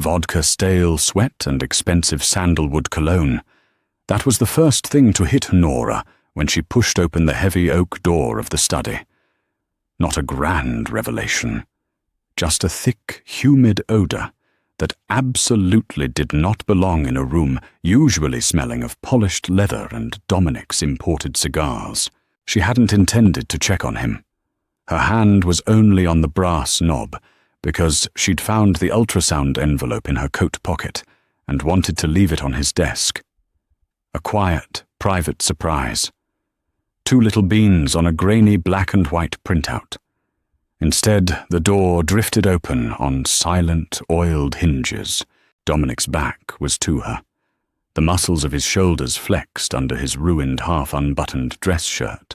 vodka stale sweat and expensive sandalwood cologne. That was the first thing to hit Nora when she pushed open the heavy oak door of the study. Not a grand revelation, just a thick, humid odor that absolutely did not belong in a room usually smelling of polished leather and Dominic's imported cigars. She hadn't intended to check on him. Her hand was only on the brass knob because she'd found the ultrasound envelope in her coat pocket and wanted to leave it on his desk. A quiet, private surprise. 2 little beans on a grainy black and white printout. Instead, the door drifted open on silent, oiled hinges. Dominic's back was to her. The muscles of his shoulders flexed under his ruined, half-unbuttoned dress shirt.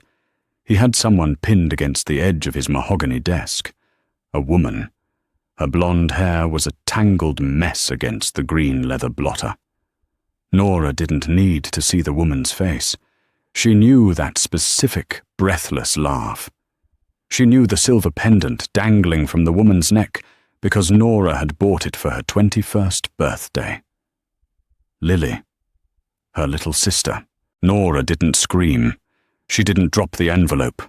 He had someone pinned against the edge of his mahogany desk. A woman. Her blonde hair was a tangled mess against the green leather blotter. Nora didn't need to see the woman's face. She knew that specific, breathless laugh. She knew the silver pendant dangling from the woman's neck because Nora had bought it for her 21st birthday. Lily. Her little sister. Nora didn't scream. She didn't drop the envelope.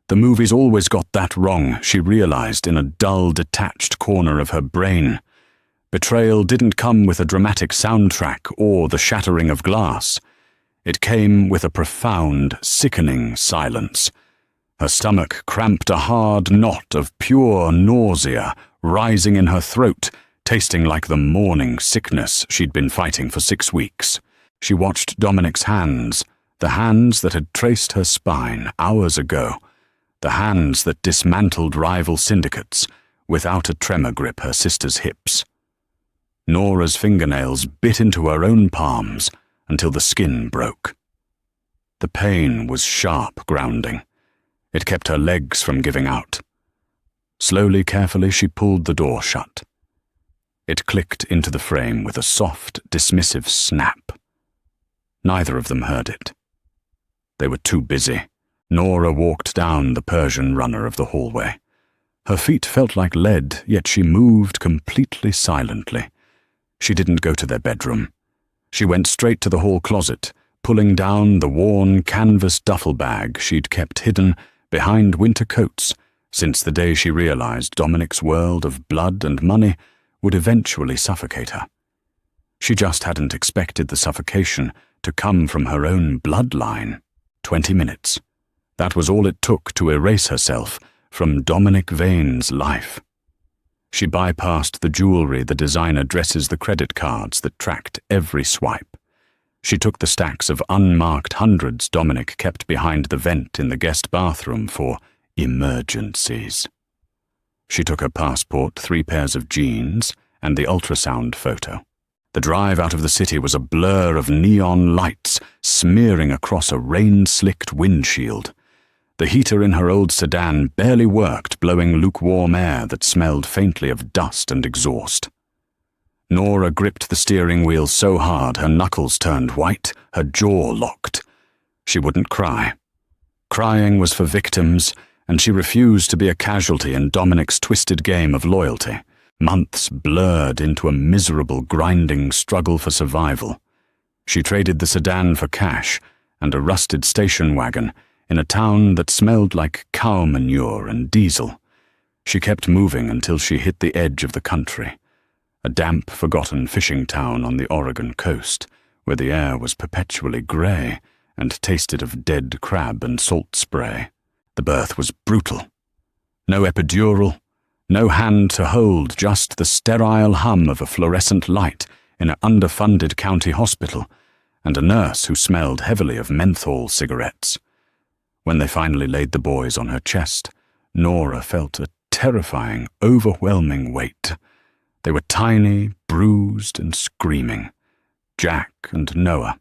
The movies always got that wrong, she realized in a dull, detached corner of her brain. Betrayal didn't come with a dramatic soundtrack or the shattering of glass. It came with a profound, sickening silence. Her stomach cramped a hard knot of pure nausea rising in her throat, tasting like the morning sickness she'd been fighting for 6 weeks. She watched Dominic's hands, the hands that had traced her spine hours ago, the hands that dismantled rival syndicates without a tremor grip her sister's hips. Nora's fingernails bit into her own palms until the skin broke. The pain was sharp grounding. It kept her legs from giving out. Slowly, carefully, she pulled the door shut. It clicked into the frame with a soft, dismissive snap. Neither of them heard it. They were too busy. Nora walked down the Persian runner of the hallway. Her feet felt like lead, yet she moved completely silently. She didn't go to their bedroom. She went straight to the hall closet, pulling down the worn canvas duffel bag she'd kept hidden behind winter coats since the day she realized Dominic's world of blood and money would eventually suffocate her. She just hadn't expected the suffocation to come from her own bloodline. 20 minutes. That was all it took to erase herself from Dominic Vane's life. She bypassed the jewelry the designer dresses the credit cards that tracked every swipe. She took the stacks of unmarked hundreds Dominic kept behind the vent in the guest bathroom for emergencies. She took her passport, 3 pairs of jeans, and the ultrasound photo. The drive out of the city was a blur of neon lights smearing across a rain-slicked windshield. The heater in her old sedan barely worked, blowing lukewarm air that smelled faintly of dust and exhaust. Nora gripped the steering wheel so hard her knuckles turned white, her jaw locked. She wouldn't cry. Crying was for victims, and she refused to be a casualty in Dominic's twisted game of loyalty. Months blurred into a miserable, grinding struggle for survival. She traded the sedan for cash and a rusted station wagon in a town that smelled like cow manure and diesel. She kept moving until she hit the edge of the country, a damp, forgotten fishing town on the Oregon coast, where the air was perpetually grey and tasted of dead crab and salt spray. The birth was brutal. No epidural, no hand to hold, just the sterile hum of a fluorescent light in an underfunded county hospital, and a nurse who smelled heavily of menthol cigarettes. When they finally laid the boys on her chest, Nora felt a terrifying, overwhelming weight. They were tiny, bruised, and screaming. Jack and Noah.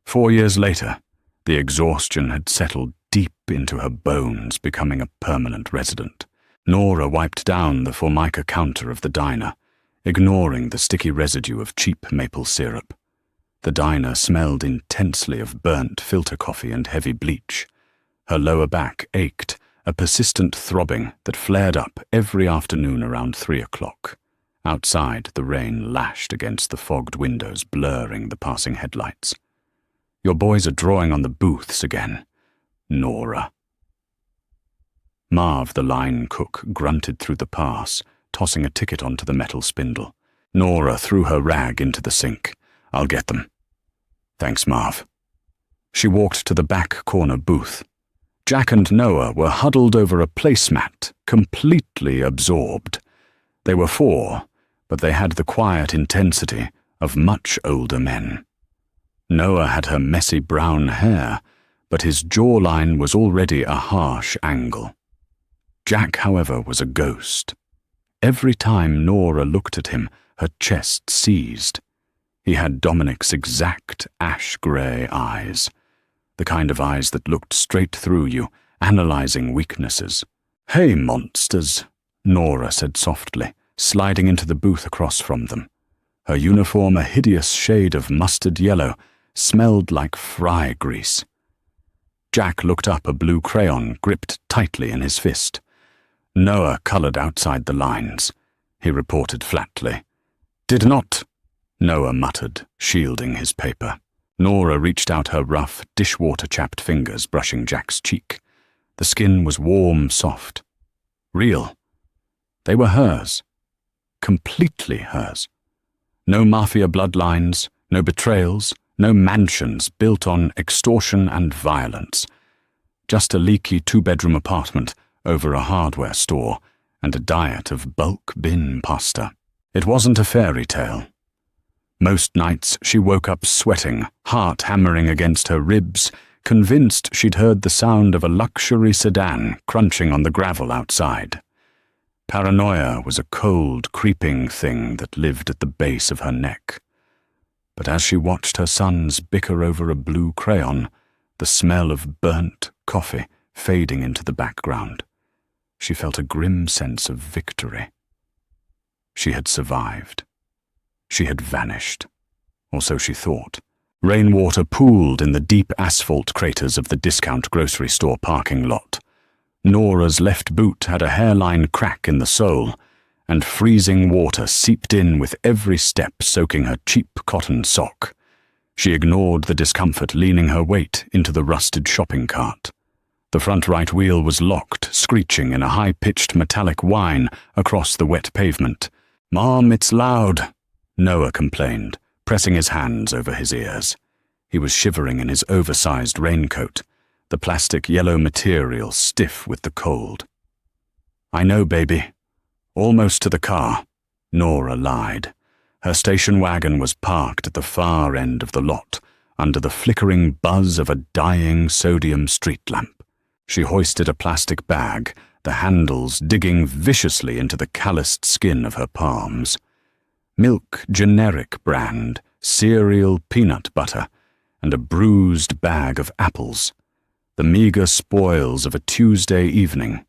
4 years later, the exhaustion had settled deep into her bones, becoming a permanent resident. Nora wiped down the Formica counter of the diner, ignoring the sticky residue of cheap maple syrup. The diner smelled intensely of burnt filter coffee and heavy bleach. Her lower back ached, a persistent throbbing that flared up every afternoon around 3 o'clock. Outside, the rain lashed against the fogged windows, blurring the passing headlights. "Your boys are drawing on the booths again. Nora." Marv, the line cook, grunted through the pass, tossing a ticket onto the metal spindle. Nora threw her rag into the sink. "I'll get them." "Thanks, Marv." She walked to the back corner booth. Jack and Noah were huddled over a placemat, completely absorbed. They were 4, but they had the quiet intensity of much older men. Noah had her messy brown hair, but his jawline was already a harsh angle. Jack, however, was a ghost. Every time Nora looked at him, her chest seized. He had Dominic's exact ash-grey eyes, the kind of eyes that looked straight through you, analyzing weaknesses. "Hey, monsters," Nora said softly, sliding into the booth across from them. Her uniform, a hideous shade of mustard yellow, smelled like fry grease. Jack looked up, a blue crayon gripped tightly in his fist. Noah coloured outside the lines. He reported flatly. "Did not," Noah muttered, shielding his paper. Nora reached out her rough, dishwater-chapped fingers, brushing Jack's cheek. The skin was warm, soft. Real. They were hers. Completely hers. No Mafia bloodlines, no betrayals, no mansions built on extortion and violence. Just a leaky 2-bedroom apartment over a hardware store and a diet of bulk bin pasta. It wasn't a fairy tale. Most nights she woke up sweating, heart hammering against her ribs, convinced she'd heard the sound of a luxury sedan crunching on the gravel outside. Paranoia was a cold, creeping thing that lived at the base of her neck. But as she watched her sons bicker over a blue crayon, the smell of burnt coffee fading into the background, she felt a grim sense of victory. She had survived. She had vanished, or so she thought. Rainwater pooled in the deep asphalt craters of the discount grocery store parking lot. Nora's left boot had a hairline crack in the sole, and freezing water seeped in with every step, soaking her cheap cotton sock. She ignored the discomfort, leaning her weight into the rusted shopping cart. The front right wheel was locked, screeching in a high-pitched metallic whine across the wet pavement. "Mom, it's loud," Noah complained, pressing his hands over his ears. He was shivering in his oversized raincoat, the plastic yellow material stiff with the cold. "I know, baby. Almost to the car," Nora lied. Her station wagon was parked at the far end of the lot, under the flickering buzz of a dying sodium street lamp. She hoisted a plastic bag, the handles digging viciously into the calloused skin of her palms. Milk, generic brand, cereal peanut butter, and a bruised bag of apples. The meager spoils of a Tuesday evening.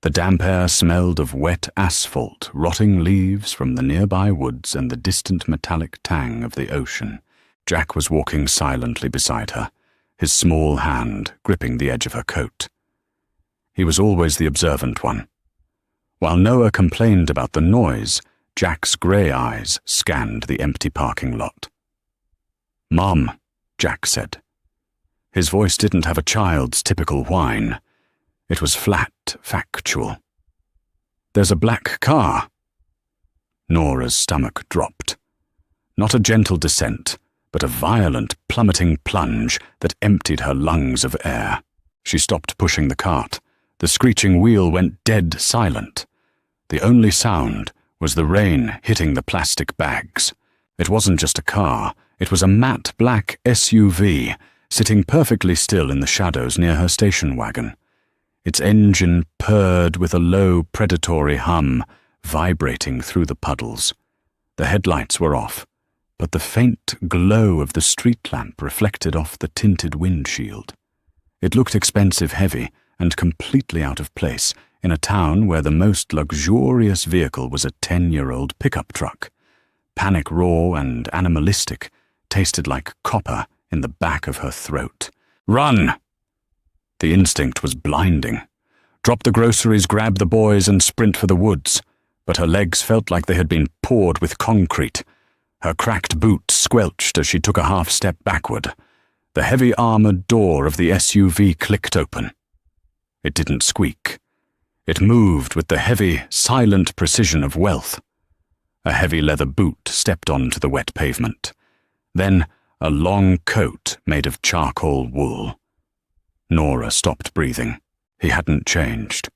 The damp air smelled of wet asphalt, rotting leaves from the nearby woods, and the distant metallic tang of the ocean. Jack was walking silently beside her, his small hand gripping the edge of her coat. He was always the observant one. While Noah complained about the noise, Jack's grey eyes scanned the empty parking lot. "Mom," Jack said. His voice didn't have a child's typical whine. It was flat, factual. "There's a black car." Nora's stomach dropped. Not a gentle descent, but a violent, plummeting plunge that emptied her lungs of air. She stopped pushing the cart. The screeching wheel went dead silent. The only sound was the rain hitting the plastic bags. It wasn't just a car, it was a matte black SUV, sitting perfectly still in the shadows near her station wagon. Its engine purred with a low, predatory hum, vibrating through the puddles. The headlights were off, but the faint glow of the street lamp reflected off the tinted windshield. It looked expensive, heavy, and completely out of place in a town where the most luxurious vehicle was a 10-year-old pickup truck. Panic raw and animalistic, tasted like copper in the back of her throat. "Run!" The instinct was blinding. Drop the groceries, grab the boys, and sprint for the woods. but her legs felt like they had been poured with concrete. Her cracked boot squelched as she took a half step backward. The heavy armored door of the SUV clicked open. It didn't squeak. It moved with the heavy, silent precision of wealth. A heavy leather boot stepped onto the wet pavement. Then a long coat made of charcoal wool. Nora stopped breathing. He hadn't changed.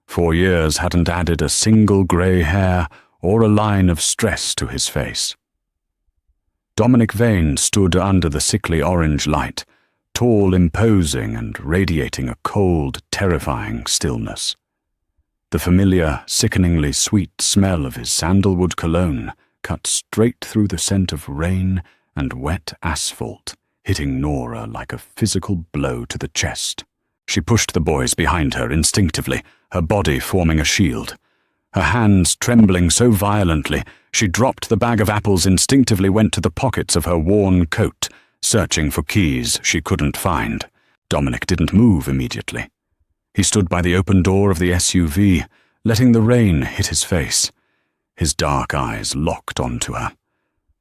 4 years hadn't added a single grey hair or a line of stress to his face. Dominic Vane stood under the sickly orange light, tall, imposing, and radiating a cold, terrifying stillness. The familiar, sickeningly sweet smell of his sandalwood cologne cut straight through the scent of rain and wet asphalt, hitting Nora like a physical blow to the chest. She pushed the boys behind her instinctively, her body forming a shield. Her hands trembling so violently, she dropped the bag of apples, instinctively went to the pockets of her worn coat, searching for keys she couldn't find. Dominic didn't move immediately. He stood by the open door of the SUV, letting the rain hit his face. His dark eyes locked onto her.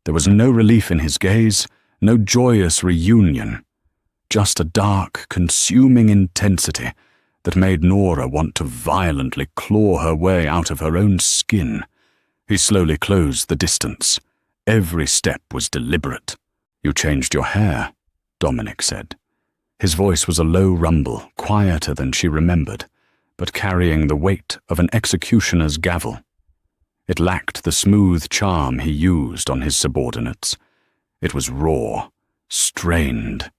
There was no relief in his gaze, no joyous reunion, just a dark, consuming intensity that made Nora want to violently claw her way out of her own skin. He slowly closed the distance. Every step was deliberate. "You changed your hair," Dominic said. His voice was a low rumble, quieter than she remembered, but carrying the weight of an executioner's gavel. It lacked the smooth charm he used on his subordinates. It was raw, strained.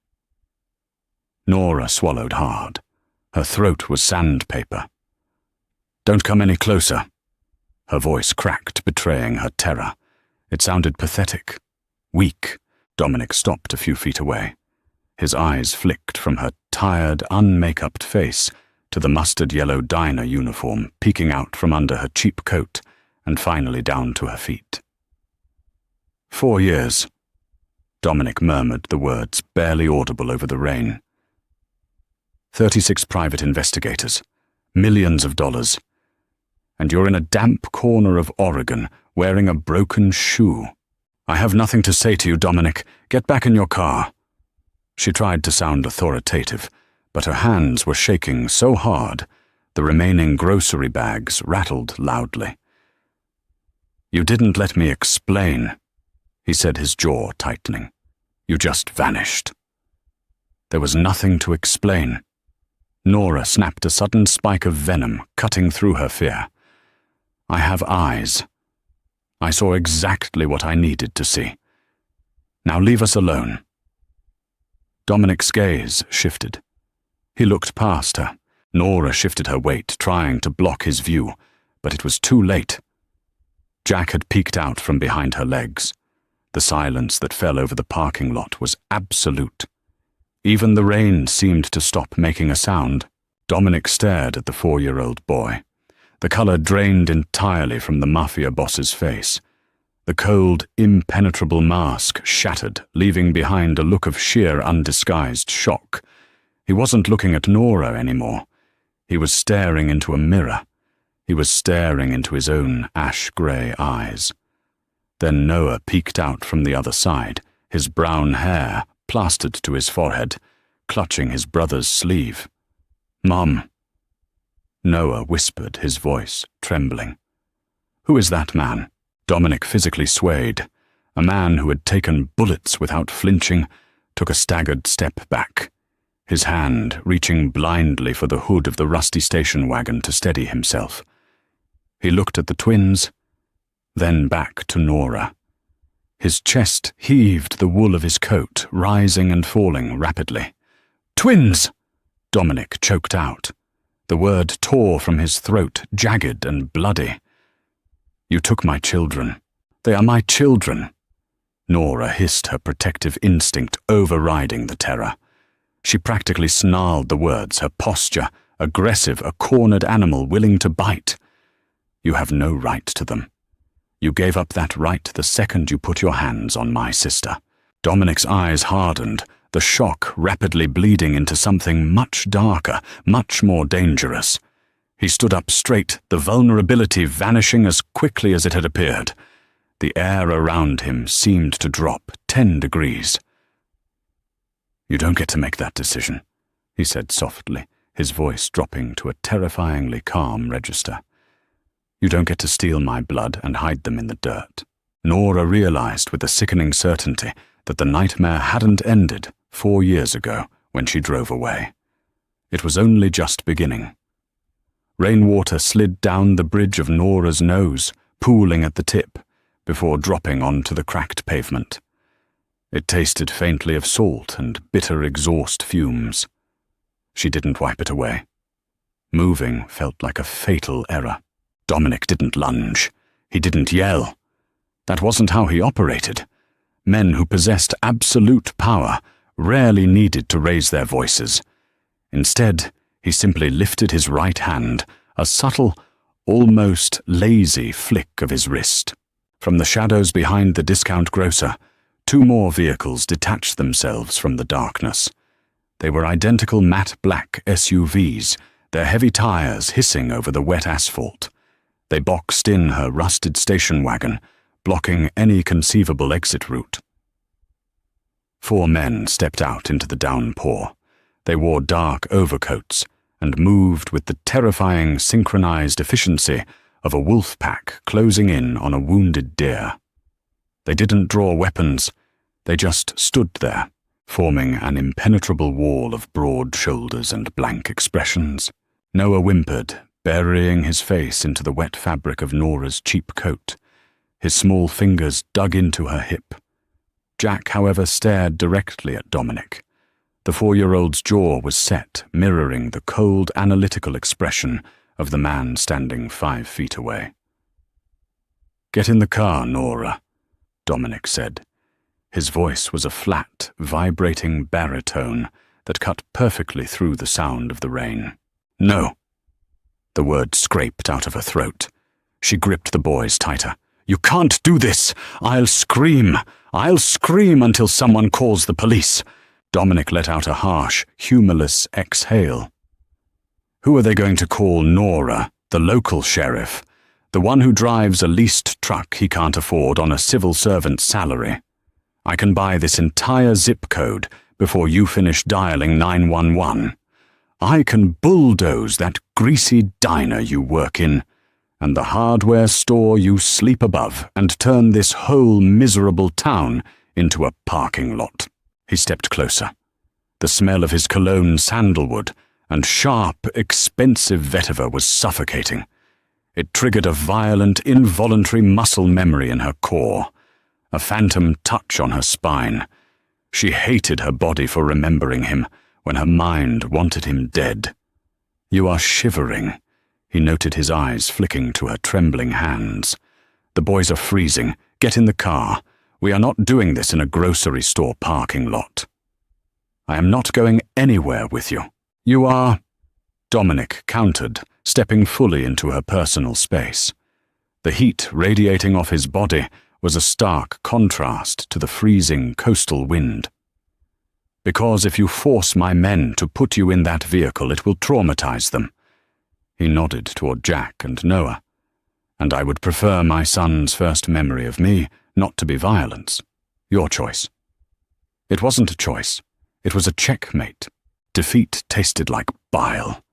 Nora swallowed hard. Her throat was sandpaper. "Don't come any closer." Her voice cracked, betraying her terror. It sounded pathetic, weak. Dominic stopped a few feet away. His eyes flicked from her tired, unmakeupped face to the mustard-yellow diner uniform peeking out from under her cheap coat and finally down to her feet. 4 years. Dominic murmured the words, barely audible over the rain. 36 private investigators. Millions of dollars. And you're in a damp corner of Oregon, wearing a broken shoe. "I have nothing to say to you, Dominic. Get back in your car." She tried to sound authoritative, but her hands were shaking so hard, the remaining grocery bags rattled loudly. "You didn't let me explain," he said, his jaw tightening. "You just vanished." There was nothing to explain. Nora snapped a sudden spike of venom, cutting through her fear. "I have eyes. I saw exactly what I needed to see. Now leave us alone." Dominic's gaze shifted. He looked past her. Nora shifted her weight, trying to block his view, but it was too late. Jack had peeked out from behind her legs. The silence that fell over the parking lot was absolute. Even the rain seemed to stop making a sound. Dominic stared at the 4-year-old boy. The color drained entirely from the Mafia boss's face. The cold, impenetrable mask shattered, leaving behind a look of sheer, undisguised shock. He wasn't looking at Nora anymore. He was staring into a mirror. He was staring into his own ash-grey eyes. Then Noah peeked out from the other side, his brown hair plastered to his forehead, clutching his brother's sleeve. "Mom." Noah whispered, his voice trembling. "Who is that man?" Dominic physically swayed. A man who had taken bullets without flinching took a staggered step back, his hand reaching blindly for the hood of the rusty station wagon to steady himself. He looked at the twins, then back to Nora. His chest heaved, the wool of his coat rising and falling rapidly. "Twins!" Dominic choked out. The word tore from his throat, jagged and bloody. "You took my children. They are my children." Nora hissed, her protective instinct overriding the terror. She practically snarled the words, her posture aggressive, a cornered animal willing to bite. "You have no right to them. You gave up that right the second you put your hands on my sister." Dominic's eyes hardened, the shock rapidly bleeding into something much darker, much more dangerous. He stood up straight, the vulnerability vanishing as quickly as it had appeared. The air around him seemed to drop 10 degrees. "You don't get to make that decision," he said softly, his voice dropping to a terrifyingly calm register. "You don't get to steal my blood and hide them in the dirt." Nora realized with a sickening certainty that the nightmare hadn't ended 4 years ago when she drove away. It was only just beginning. Rainwater slid down the bridge of Nora's nose, pooling at the tip, before dropping onto the cracked pavement. It tasted faintly of salt and bitter exhaust fumes. She didn't wipe it away. Moving felt like a fatal error. Dominic didn't lunge. He didn't yell. That wasn't how he operated. Men who possessed absolute power rarely needed to raise their voices. Instead, he simply lifted his right hand, a subtle, almost lazy flick of his wrist. From the shadows behind the discount grocer, 2 more vehicles detached themselves from the darkness. They were identical matte black SUVs, their heavy tires hissing over the wet asphalt. They boxed in her rusted station wagon, blocking any conceivable exit route. 4 men stepped out into the downpour. They wore dark overcoats and moved with the terrifying synchronized efficiency of a wolf pack closing in on a wounded deer. They didn't draw weapons. They just stood there, forming an impenetrable wall of broad shoulders and blank expressions. Noah whimpered, burying his face into the wet fabric of Nora's cheap coat. His small fingers dug into her hip. Jack, however, stared directly at Dominic. The 4-year-old's jaw was set, mirroring the cold, analytical expression of the man standing 5 feet away. "Get in the car, Nora," Dominic said. His voice was a flat, vibrating baritone that cut perfectly through the sound of the rain. "No." The word scraped out of her throat. She gripped the boys tighter. "You can't do this! I'll scream! I'll scream until someone calls the police!" Dominic let out a harsh, humorless exhale. "Who are they going to call Nora? The local sheriff? The one who drives a leased truck he can't afford on a civil servant's salary? I can buy this entire zip code before you finish dialing 911. I can bulldoze that greasy diner you work in, and the hardware store you sleep above, and turn this whole miserable town into a parking lot." He stepped closer. The smell of his cologne sandalwood and sharp, expensive vetiver was suffocating. It triggered a violent, involuntary muscle memory in her core, a phantom touch on her spine. She hated her body for remembering him when her mind wanted him dead. "You are shivering." He noted his eyes flicking to her trembling hands. "The boys are freezing. Get in the car. We are not doing this in a grocery store parking lot." "I am not going anywhere with you." "You are," Dominic countered, stepping fully into her personal space. The heat radiating off his body was a stark contrast to the freezing coastal wind. "Because if you force my men to put you in that vehicle, it will traumatize them." He nodded toward Jack and Noah. "And I would prefer my son's first memory of me not to be violence. Your choice." It wasn't a choice. It was a checkmate. Defeat tasted like bile.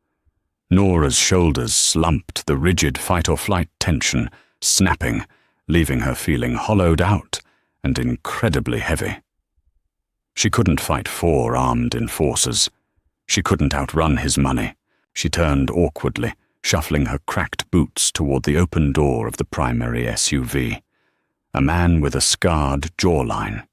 Nora's shoulders slumped, the rigid fight-or-flight tension snapping, leaving her feeling hollowed out and incredibly heavy. She couldn't fight 4 armed enforcers. She couldn't outrun his money. She turned awkwardly, shuffling her cracked boots toward the open door of the primary SUV. A man with a scarred jawline.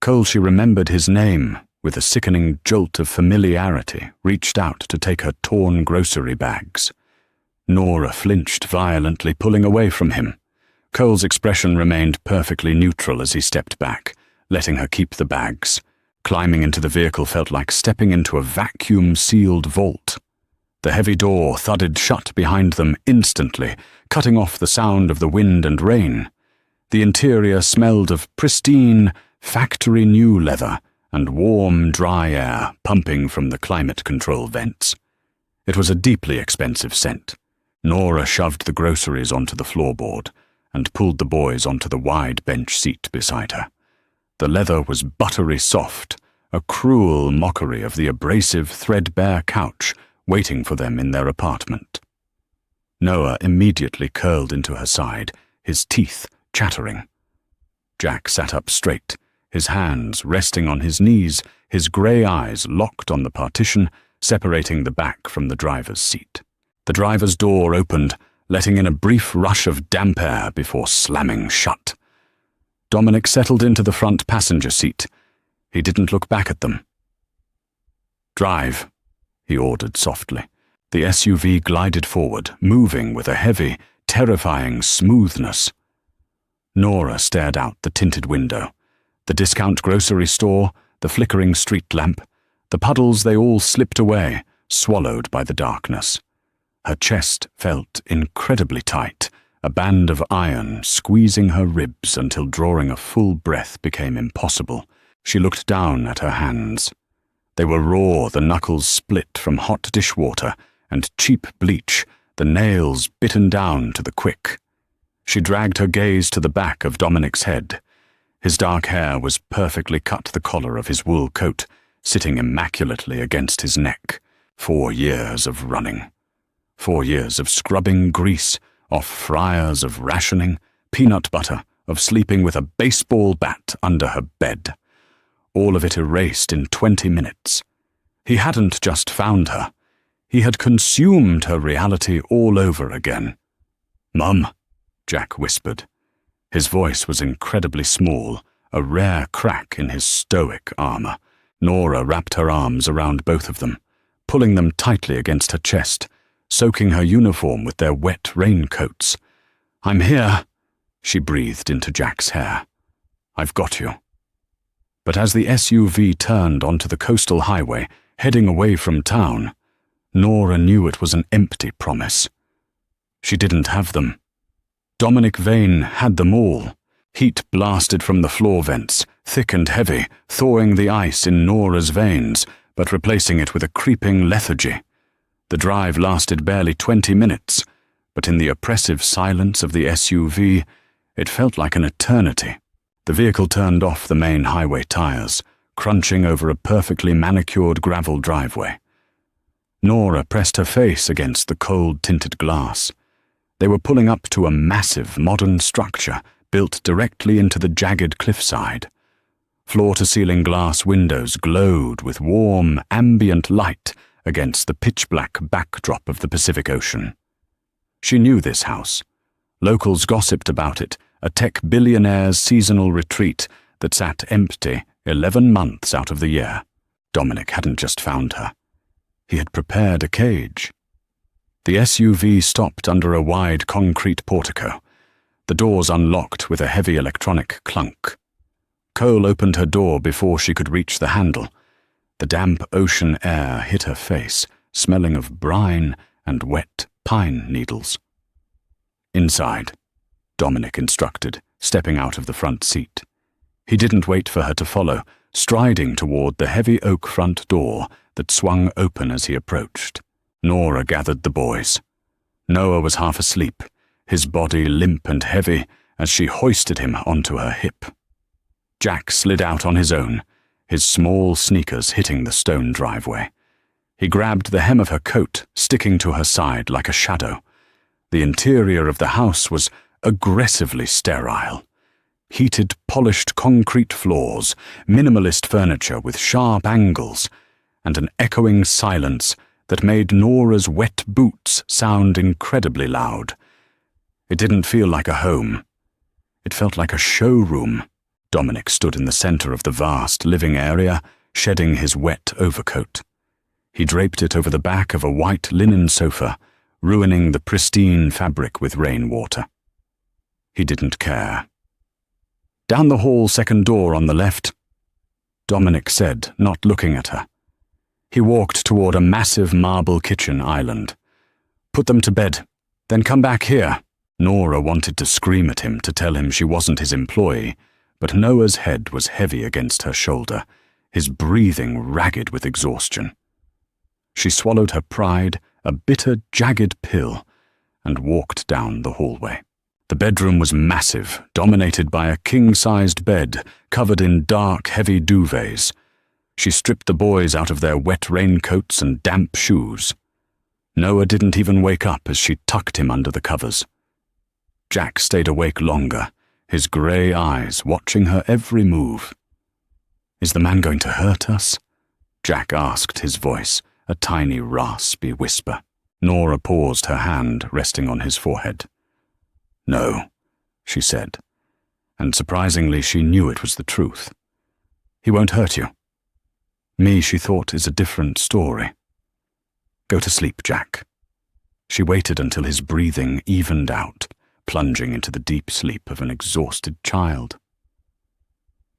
Cole, she remembered his name, with a sickening jolt of familiarity, reached out to take her torn grocery bags. Nora flinched violently, pulling away from him. Cole's expression remained perfectly neutral as he stepped back, letting her keep the bags. Climbing into the vehicle felt like stepping into a vacuum-sealed vault. The heavy door thudded shut behind them instantly, cutting off the sound of the wind and rain. The interior smelled of pristine, factory-new leather and warm, dry air pumping from the climate control vents. It was a deeply expensive scent. Nora shoved the groceries onto the floorboard and pulled the boys onto the wide bench seat beside her. The leather was buttery soft, a cruel mockery of the abrasive, threadbare couch waiting for them in their apartment. Noah immediately curled into her side, his teeth chattering. Jack sat up straight, his hands resting on his knees, his grey eyes locked on the partition separating the back from the driver's seat. The driver's door opened, letting in a brief rush of damp air before slamming shut. Dominic settled into the front passenger seat. He didn't look back at them. "Drive," he ordered softly. The SUV glided forward, moving with a heavy, terrifying smoothness. Nora stared out the tinted window. The discount grocery store, the flickering street lamp, the puddles, they all slipped away, swallowed by the darkness. Her chest felt incredibly tight, a band of iron squeezing her ribs until drawing a full breath became impossible. She looked down at her hands. They were raw, the knuckles split from hot dishwater and cheap bleach, the nails bitten down to the quick. She dragged her gaze to the back of Dominic's head. His dark hair was perfectly cut the collar of his wool coat, sitting immaculately against his neck. 4 years of running. 4 years of scrubbing grease off fryers, of rationing, peanut butter, of sleeping with a baseball bat under her bed. All of it erased in 20 minutes. He hadn't just found her. He had consumed her reality all over again. "Mum," Jack whispered. His voice was incredibly small, a rare crack in his stoic armor. Nora wrapped her arms around both of them, pulling them tightly against her chest, soaking her uniform with their wet raincoats. "I'm here," she breathed into Jack's hair. "I've got you." But as the SUV turned onto the coastal highway, heading away from town, Nora knew it was an empty promise. She didn't have them. Dominic Vane had them all. Heat blasted from the floor vents, thick and heavy, thawing the ice in Nora's veins, but replacing it with a creeping lethargy. The drive lasted barely 20 minutes, but in the oppressive silence of the SUV, it felt like an eternity. The vehicle turned off the main highway tires, crunching over a perfectly manicured gravel driveway. Nora pressed her face against the cold tinted glass. They were pulling up to a massive modern structure built directly into the jagged cliffside. Floor-to-ceiling glass windows glowed with warm, ambient light against the pitch-black backdrop of the Pacific Ocean. She knew this house. Locals gossiped about it, a tech billionaire's seasonal retreat that sat empty 11 months out of the year. Dominic hadn't just found her. He had prepared a cage. The SUV stopped under a wide concrete portico. The doors unlocked with a heavy electronic clunk. Cole opened her door before she could reach the handle. The damp ocean air hit her face, smelling of brine and wet pine needles. "Inside," Dominic instructed, stepping out of the front seat. He didn't wait for her to follow, striding toward the heavy oak front door that swung open as he approached. Nora gathered the boys. Noah was half asleep, his body limp and heavy as she hoisted him onto her hip. Jack slid out on his own, his small sneakers hitting the stone driveway. He grabbed the hem of her coat, sticking to her side like a shadow. The interior of the house was aggressively sterile. Heated, polished concrete floors, minimalist furniture with sharp angles, and an echoing silence that made Nora's wet boots sound incredibly loud. It didn't feel like a home. It felt like a showroom. Dominic stood in the center of the vast living area, shedding his wet overcoat. He draped it over the back of a white linen sofa, ruining the pristine fabric with rainwater. He didn't care. "Down the hall, second door on the left," Dominic said, not looking at her. He walked toward a massive marble kitchen island. "Put them to bed, then come back here." Nora wanted to scream at him to tell him she wasn't his employee, but Noah's head was heavy against her shoulder, his breathing ragged with exhaustion. She swallowed her pride a bitter, jagged pill, and walked down the hallway. The bedroom was massive, dominated by a king-sized bed covered in dark, heavy duvets. She stripped the boys out of their wet raincoats and damp shoes. Noah didn't even wake up as she tucked him under the covers. Jack stayed awake longer, his grey eyes watching her every move. "Is the man going to hurt us?" Jack asked, his voice a tiny, raspy whisper. Nora paused, her hand resting on his forehead. "No," she said, and surprisingly she knew it was the truth. "He won't hurt you. Me, she thought, is a different story. Go to sleep, Jack." She waited until his breathing evened out, plunging into the deep sleep of an exhausted child.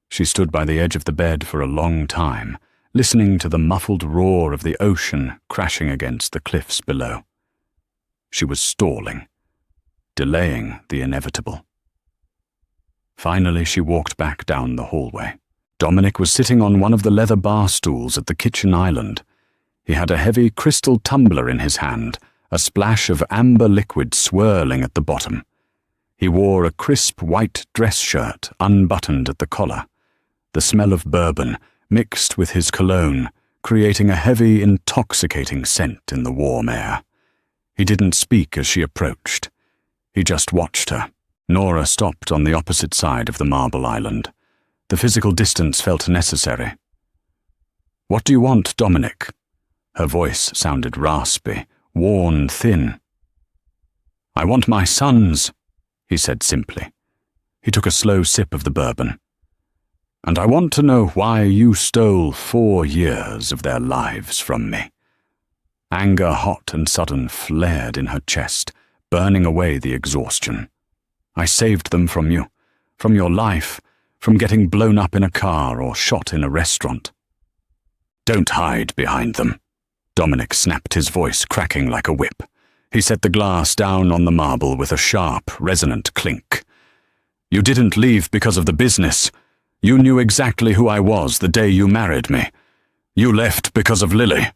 She stood by the edge of the bed for a long time, listening to the muffled roar of the ocean crashing against the cliffs below. She was stalling, delaying the inevitable. Finally, she walked back down the hallway. Dominic was sitting on one of the leather bar stools at the kitchen island. He had a heavy crystal tumbler in his hand, a splash of amber liquid swirling at the bottom. He wore a crisp white dress shirt, unbuttoned at the collar. The smell of bourbon mixed with his cologne, creating a heavy, intoxicating scent in the warm air. He didn't speak as she approached. He just watched her. Nora stopped on the opposite side of the marble island. The physical distance felt necessary. "What do you want, Dominic?" Her voice sounded raspy, worn thin. "I want my sons," he said simply. He took a slow sip of the bourbon. "And I want to know why you stole 4 years of their lives from me." Anger, hot and sudden, flared in her chest, burning away the exhaustion. "I saved them from you, from your life, from getting blown up in a car or shot in a restaurant." "Don't hide behind them." Dominic snapped, his voice cracking like a whip. He set the glass down on the marble with a sharp, resonant clink. "You didn't leave because of the business. You knew exactly who I was the day you married me. You left because of Lily."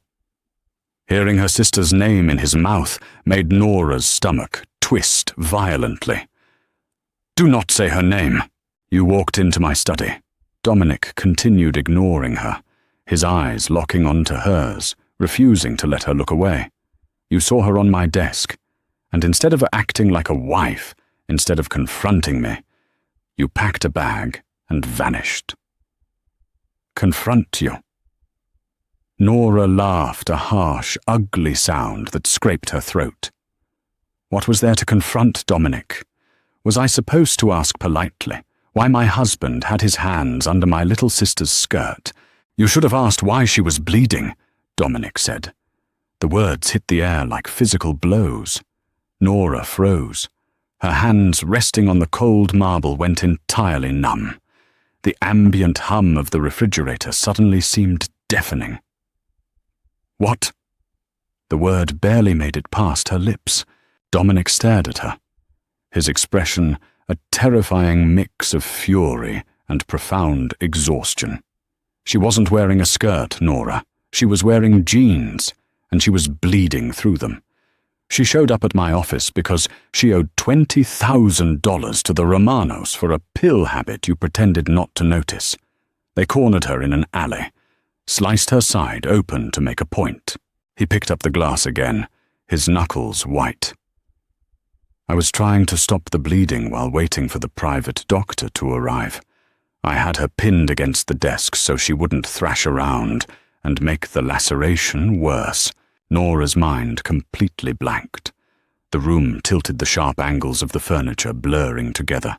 Hearing her sister's name in his mouth made Nora's stomach twist violently. "Do not say her name." "You walked into my study." Dominic continued ignoring her, his eyes locking onto hers, refusing to let her look away. "You saw her on my desk, and instead of acting like a wife, instead of confronting me, you packed a bag and vanished." "Confront you?" Nora laughed, a harsh, ugly sound that scraped her throat. What was there to confront, Dominic? Was I supposed to ask politely why my husband had his hands under my little sister's skirt? "You should have asked why she was bleeding," Dominic said. The words hit the air like physical blows. Nora froze. Her hands resting on the cold marble went entirely numb. The ambient hum of the refrigerator suddenly seemed deafening. "What?" The word barely made it past her lips. Dominic stared at her, his expression a terrifying mix of fury and profound exhaustion. "She wasn't wearing a skirt, Nora. She was wearing jeans, and she was bleeding through them. She showed up at my office because she owed $20,000 to the Romanos for a pill habit you pretended not to notice. They cornered her in an alley, sliced her side open to make a point." He picked up the glass again, his knuckles white. "I was trying to stop the bleeding while waiting for the private doctor to arrive. I had her pinned against the desk so she wouldn't thrash around and make the laceration worse." Nora's mind completely blanked. The room tilted, the sharp angles of the furniture blurring together.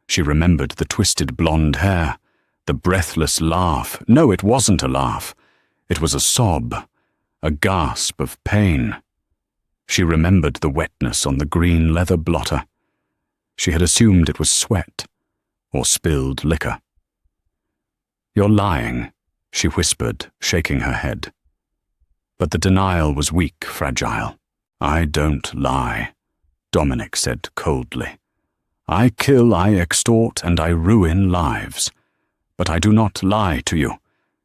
She remembered the twisted blonde hair, the breathless laugh. No, it wasn't a laugh. It was a sob, a gasp of pain. She remembered the wetness on the green leather blotter. She had assumed it was sweat or spilled liquor. "You're lying," she whispered, shaking her head. But the denial was weak, fragile. "I don't lie," Dominic said coldly. "I kill, I extort, and I ruin lives. But I do not lie to you,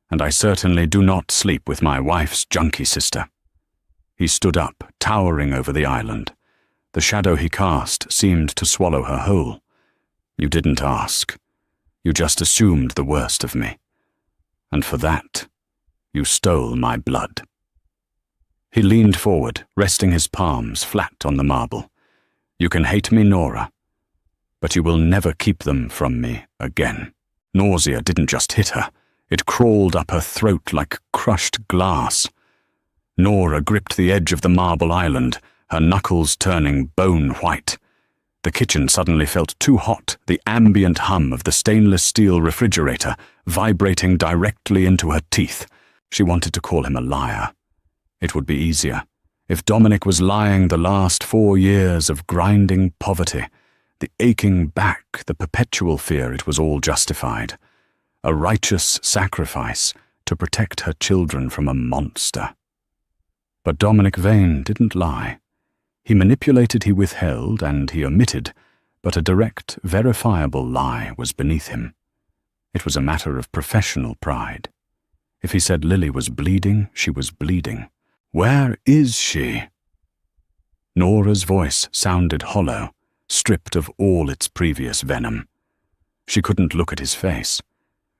and I certainly do not sleep with my wife's junkie sister." He stood up, towering over the island. The shadow he cast seemed to swallow her whole. You didn't ask. You just assumed the worst of me. And for that, you stole my blood. He leaned forward, resting his palms flat on the marble. You can hate me, Nora, but you will never keep them from me again. Nausea didn't just hit her. It crawled up her throat like crushed glass. Nora gripped the edge of the marble island, her knuckles turning bone white. The kitchen suddenly felt too hot, the ambient hum of the stainless steel refrigerator vibrating directly into her teeth. She wanted to call him a liar. It would be easier. If Dominic was lying the last 4 years of grinding poverty, the aching back, the perpetual fear it was all justified. A righteous sacrifice to protect her children from a monster. But Dominic Vane didn't lie. He manipulated, he withheld, and he omitted, but a direct, verifiable lie was beneath him. It was a matter of professional pride. If he said Lily was bleeding, she was bleeding. Where is she? Nora's voice sounded hollow, stripped of all its previous venom. She couldn't look at his face.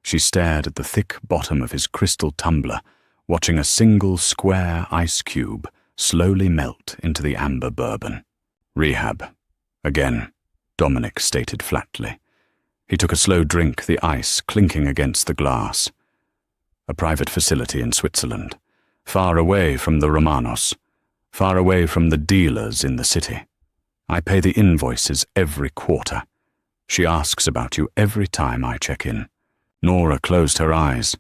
She stared at the thick bottom of his crystal tumbler, watching a single square ice cube slowly melt into the amber bourbon. Rehab. Again, Dominic stated flatly. He took a slow drink, the ice clinking against the glass. A private facility in Switzerland, far away from the Romanos, far away from the dealers in the city. I pay the invoices every quarter. She asks about you every time I check in. Nora closed her eyes.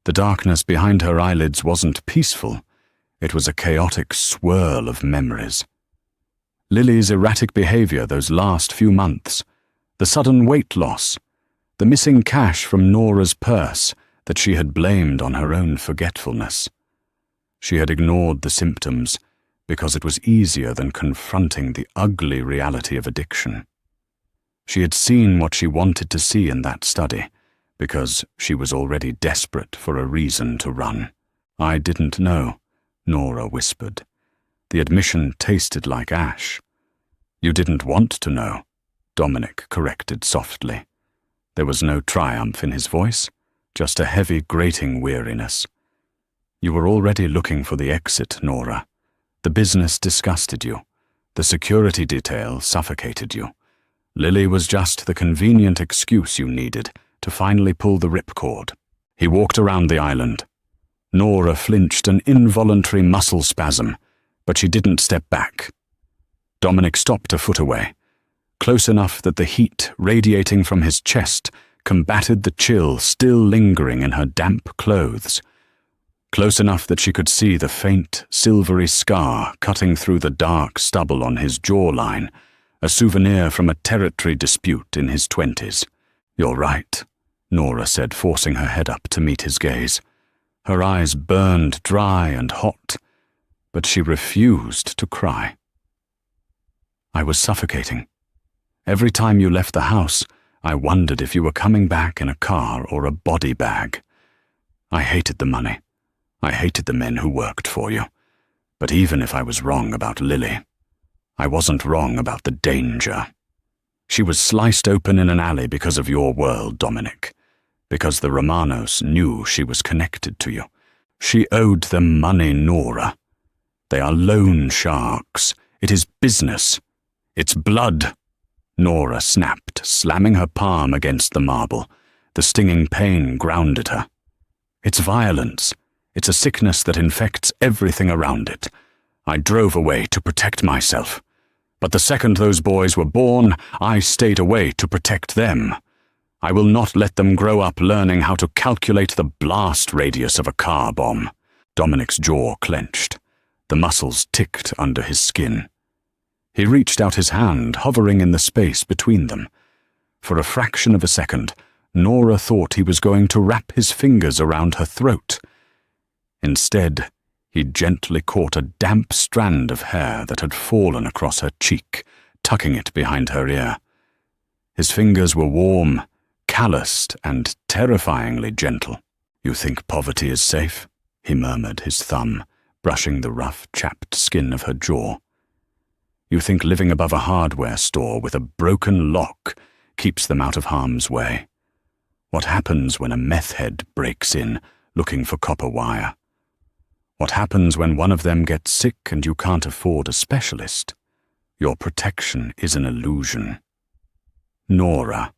The darkness behind her eyelids wasn't peaceful. It was a chaotic swirl of memories. Lily's erratic behavior those last few months, the sudden weight loss, the missing cash from Nora's purse that she had blamed on her own forgetfulness. She had ignored the symptoms because it was easier than confronting the ugly reality of addiction. She had seen what she wanted to see in that study because she was already desperate for a reason to run. I didn't know, Nora whispered. The admission tasted like ash. You didn't want to know, Dominic corrected softly. There was no triumph in his voice, just a heavy grating weariness. You were already looking for the exit, Nora. The business disgusted you. The security detail suffocated you. Lily was just the convenient excuse you needed to finally pull the ripcord. He walked around the island. Nora flinched an involuntary muscle spasm, but she didn't step back. Dominic stopped a foot away, close enough that the heat radiating from his chest combated the chill still lingering in her damp clothes, close enough that she could see the faint, silvery scar cutting through the dark stubble on his jawline, a souvenir from a territory dispute in his 20s. You're right, Nora said, forcing her head up to meet his gaze. Her eyes burned dry and hot, but she refused to cry. I was suffocating. Every time you left the house, I wondered if you were coming back in a car or a body bag. I hated the money. I hated the men who worked for you. But even if I was wrong about Lily, I wasn't wrong about the danger. She was sliced open in an alley because of your world, Dominic. Because the Romanos knew she was connected to you. She owed them money, Nora. They are loan sharks. It is business. It's blood. Nora snapped, slamming her palm against the marble. The stinging pain grounded her. It's violence. It's a sickness that infects everything around it. I drove away to protect myself. But the second those boys were born, I stayed away to protect them. I will not let them grow up learning how to calculate the blast radius of a car bomb. Dominic's jaw clenched. The muscles ticked under his skin. He reached out his hand, hovering in the space between them. For a fraction of a second, Nora thought he was going to wrap his fingers around her throat. Instead, he gently caught a damp strand of hair that had fallen across her cheek, tucking it behind her ear. His fingers were warm, calloused, and terrifyingly gentle. You think poverty is safe? He murmured, his thumb brushing the rough, chapped skin of her jaw. You think living above a hardware store with a broken lock keeps them out of harm's way. What happens when a meth head breaks in looking for copper wire? What happens when one of them gets sick and you can't afford a specialist? Your protection is an illusion. Nora.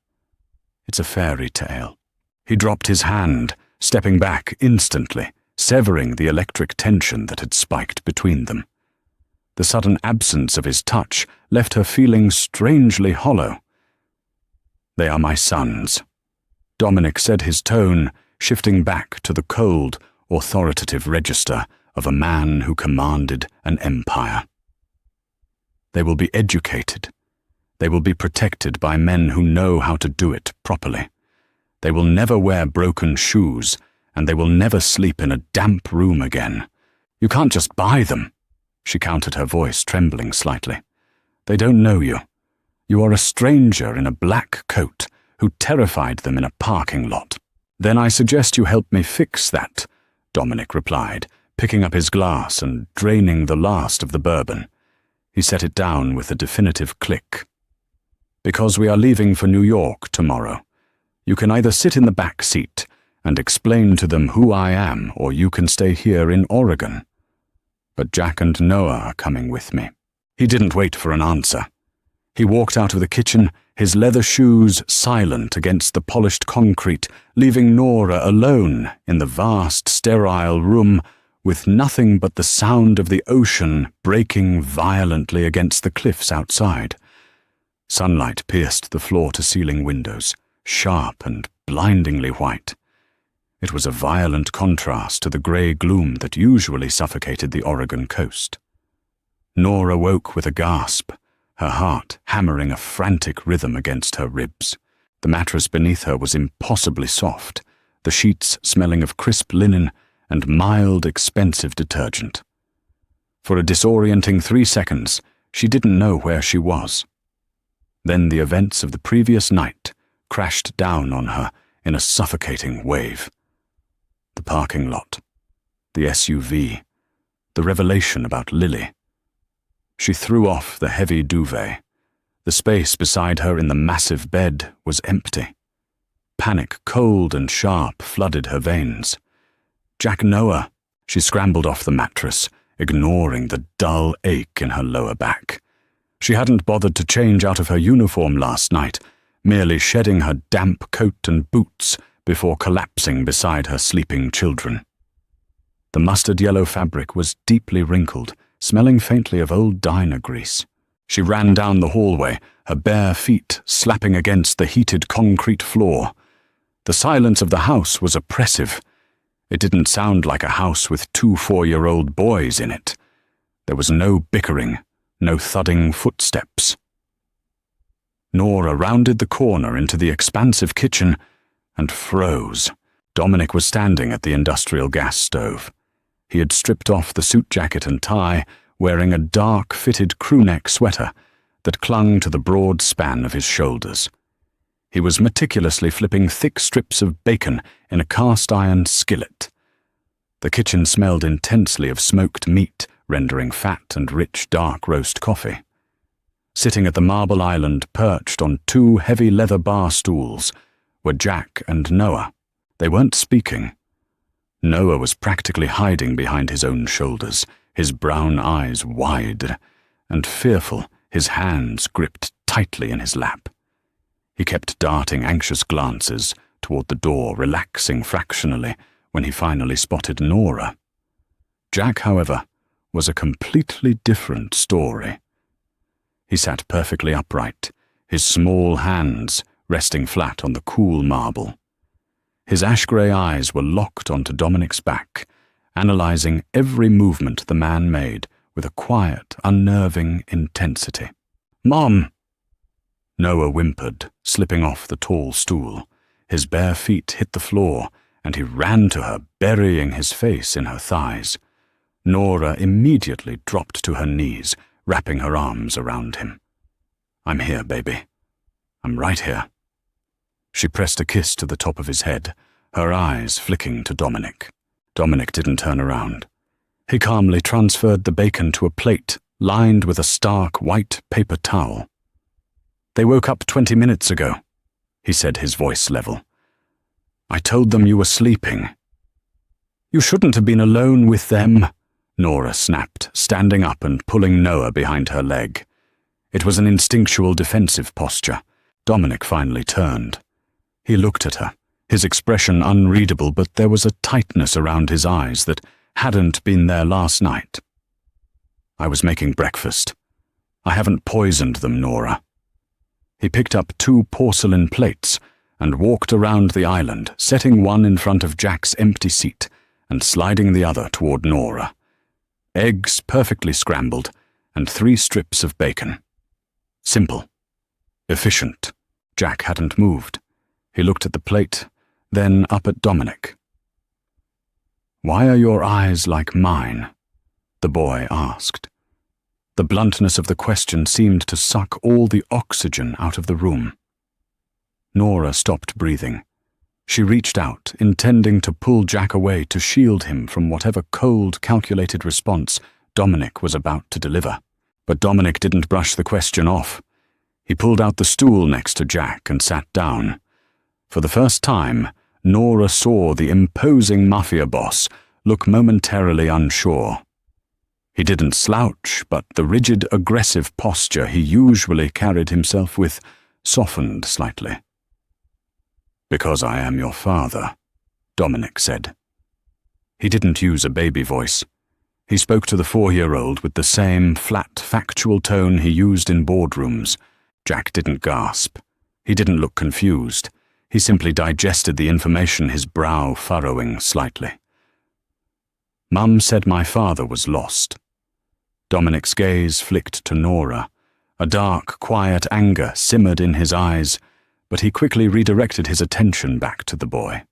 It's a fairy tale. He dropped his hand, stepping back instantly, severing the electric tension that had spiked between them. The sudden absence of his touch left her feeling strangely hollow. They are my sons, Dominic said, his tone shifting back to the cold, authoritative register of a man who commanded an empire. They will be educated. They will be protected by men who know how to do it properly. They will never wear broken shoes, and they will never sleep in a damp room again. You can't just buy them, she countered, her voice trembling slightly. They don't know you. You are a stranger in a black coat who terrified them in a parking lot. Then I suggest you help me fix that, Dominic replied, picking up his glass and draining the last of the bourbon. He set it down with a definitive click. Because we are leaving for New York tomorrow. You can either sit in the back seat and explain to them who I am, or you can stay here in Oregon. But Jack and Noah are coming with me. He didn't wait for an answer. He walked out of the kitchen, his leather shoes silent against the polished concrete, leaving Nora alone in the vast, sterile room with nothing but the sound of the ocean breaking violently against the cliffs outside. Sunlight pierced the floor-to-ceiling windows, sharp and blindingly white. It was a violent contrast to the grey gloom that usually suffocated the Oregon coast. Nora woke with a gasp, her heart hammering a frantic rhythm against her ribs. The mattress beneath her was impossibly soft, the sheets smelling of crisp linen and mild, expensive detergent. For a disorienting 3 seconds, she didn't know where she was. Then the events of the previous night crashed down on her in a suffocating wave. The parking lot, the SUV, the revelation about Lily. She threw off the heavy duvet. The space beside her in the massive bed was empty. Panic, cold and sharp, flooded her veins. Jack Noah. She scrambled off the mattress, ignoring the dull ache in her lower back. She hadn't bothered to change out of her uniform last night, merely shedding her damp coat and boots before collapsing beside her sleeping children. The mustard-yellow fabric was deeply wrinkled, smelling faintly of old diner grease. She ran down the hallway, her bare feet slapping against the heated concrete floor. The silence of the house was oppressive. It didn't sound like a house with 2 4-year-old boys in it. There was no bickering, no thudding footsteps. Nora rounded the corner into the expansive kitchen and froze. Dominic was standing at the industrial gas stove. He had stripped off the suit jacket and tie, wearing a dark-fitted crewneck sweater that clung to the broad span of his shoulders. He was meticulously flipping thick strips of bacon in a cast-iron skillet. The kitchen smelled intensely of smoked meat, rendering fat and rich dark roast coffee. Sitting at the marble island perched on 2 heavy leather bar stools were Jack and Noah. They weren't speaking. Noah was practically hiding behind his own shoulders, his brown eyes wide and fearful, his hands gripped tightly in his lap. He kept darting anxious glances toward the door, relaxing fractionally when he finally spotted Nora. Jack, however, was a completely different story. He sat perfectly upright, his small hands resting flat on the cool marble. His ash-grey eyes were locked onto Dominic's back, analyzing every movement the man made with a quiet, unnerving intensity. "Mom!" Noah whimpered, slipping off the tall stool. His bare feet hit the floor, and he ran to her, burying his face in her thighs. Nora immediately dropped to her knees, wrapping her arms around him. "I'm here, baby. I'm right here." She pressed a kiss to the top of his head, her eyes flicking to Dominic. Dominic didn't turn around. He calmly transferred the bacon to a plate lined with a stark white paper towel. "They woke up 20 minutes ago," he said, his voice level. "I told them you were sleeping." "You shouldn't have been alone with them," Nora snapped, standing up and pulling Noah behind her leg. It was an instinctual defensive posture. Dominic finally turned. He looked at her, his expression unreadable, but there was a tightness around his eyes that hadn't been there last night. "I was making breakfast. I haven't poisoned them, Nora." He picked up 2 porcelain plates and walked around the island, setting one in front of Jack's empty seat and sliding the other toward Nora. Eggs perfectly scrambled and 3 strips of bacon. Simple. Efficient. Jack hadn't moved. He looked at the plate, then up at Dominic. "Why are your eyes like mine?" the boy asked. The bluntness of the question seemed to suck all the oxygen out of the room. Nora stopped breathing. She reached out, intending to pull Jack away to shield him from whatever cold, calculated response Dominic was about to deliver. But Dominic didn't brush the question off. He pulled out the stool next to Jack and sat down. For the first time, Nora saw the imposing Mafia boss look momentarily unsure. He didn't slouch, but the rigid, aggressive posture he usually carried himself with softened slightly. "Because I am your father," Dominic said. He didn't use a baby voice. He spoke to the 4-year-old with the same flat, factual tone he used in boardrooms. Jack didn't gasp. He didn't look confused. He simply digested the information, his brow furrowing slightly. "Mum said my father was lost." Dominic's gaze flicked to Nora. A dark, quiet anger simmered in his eyes, but he quickly redirected his attention back to the boy.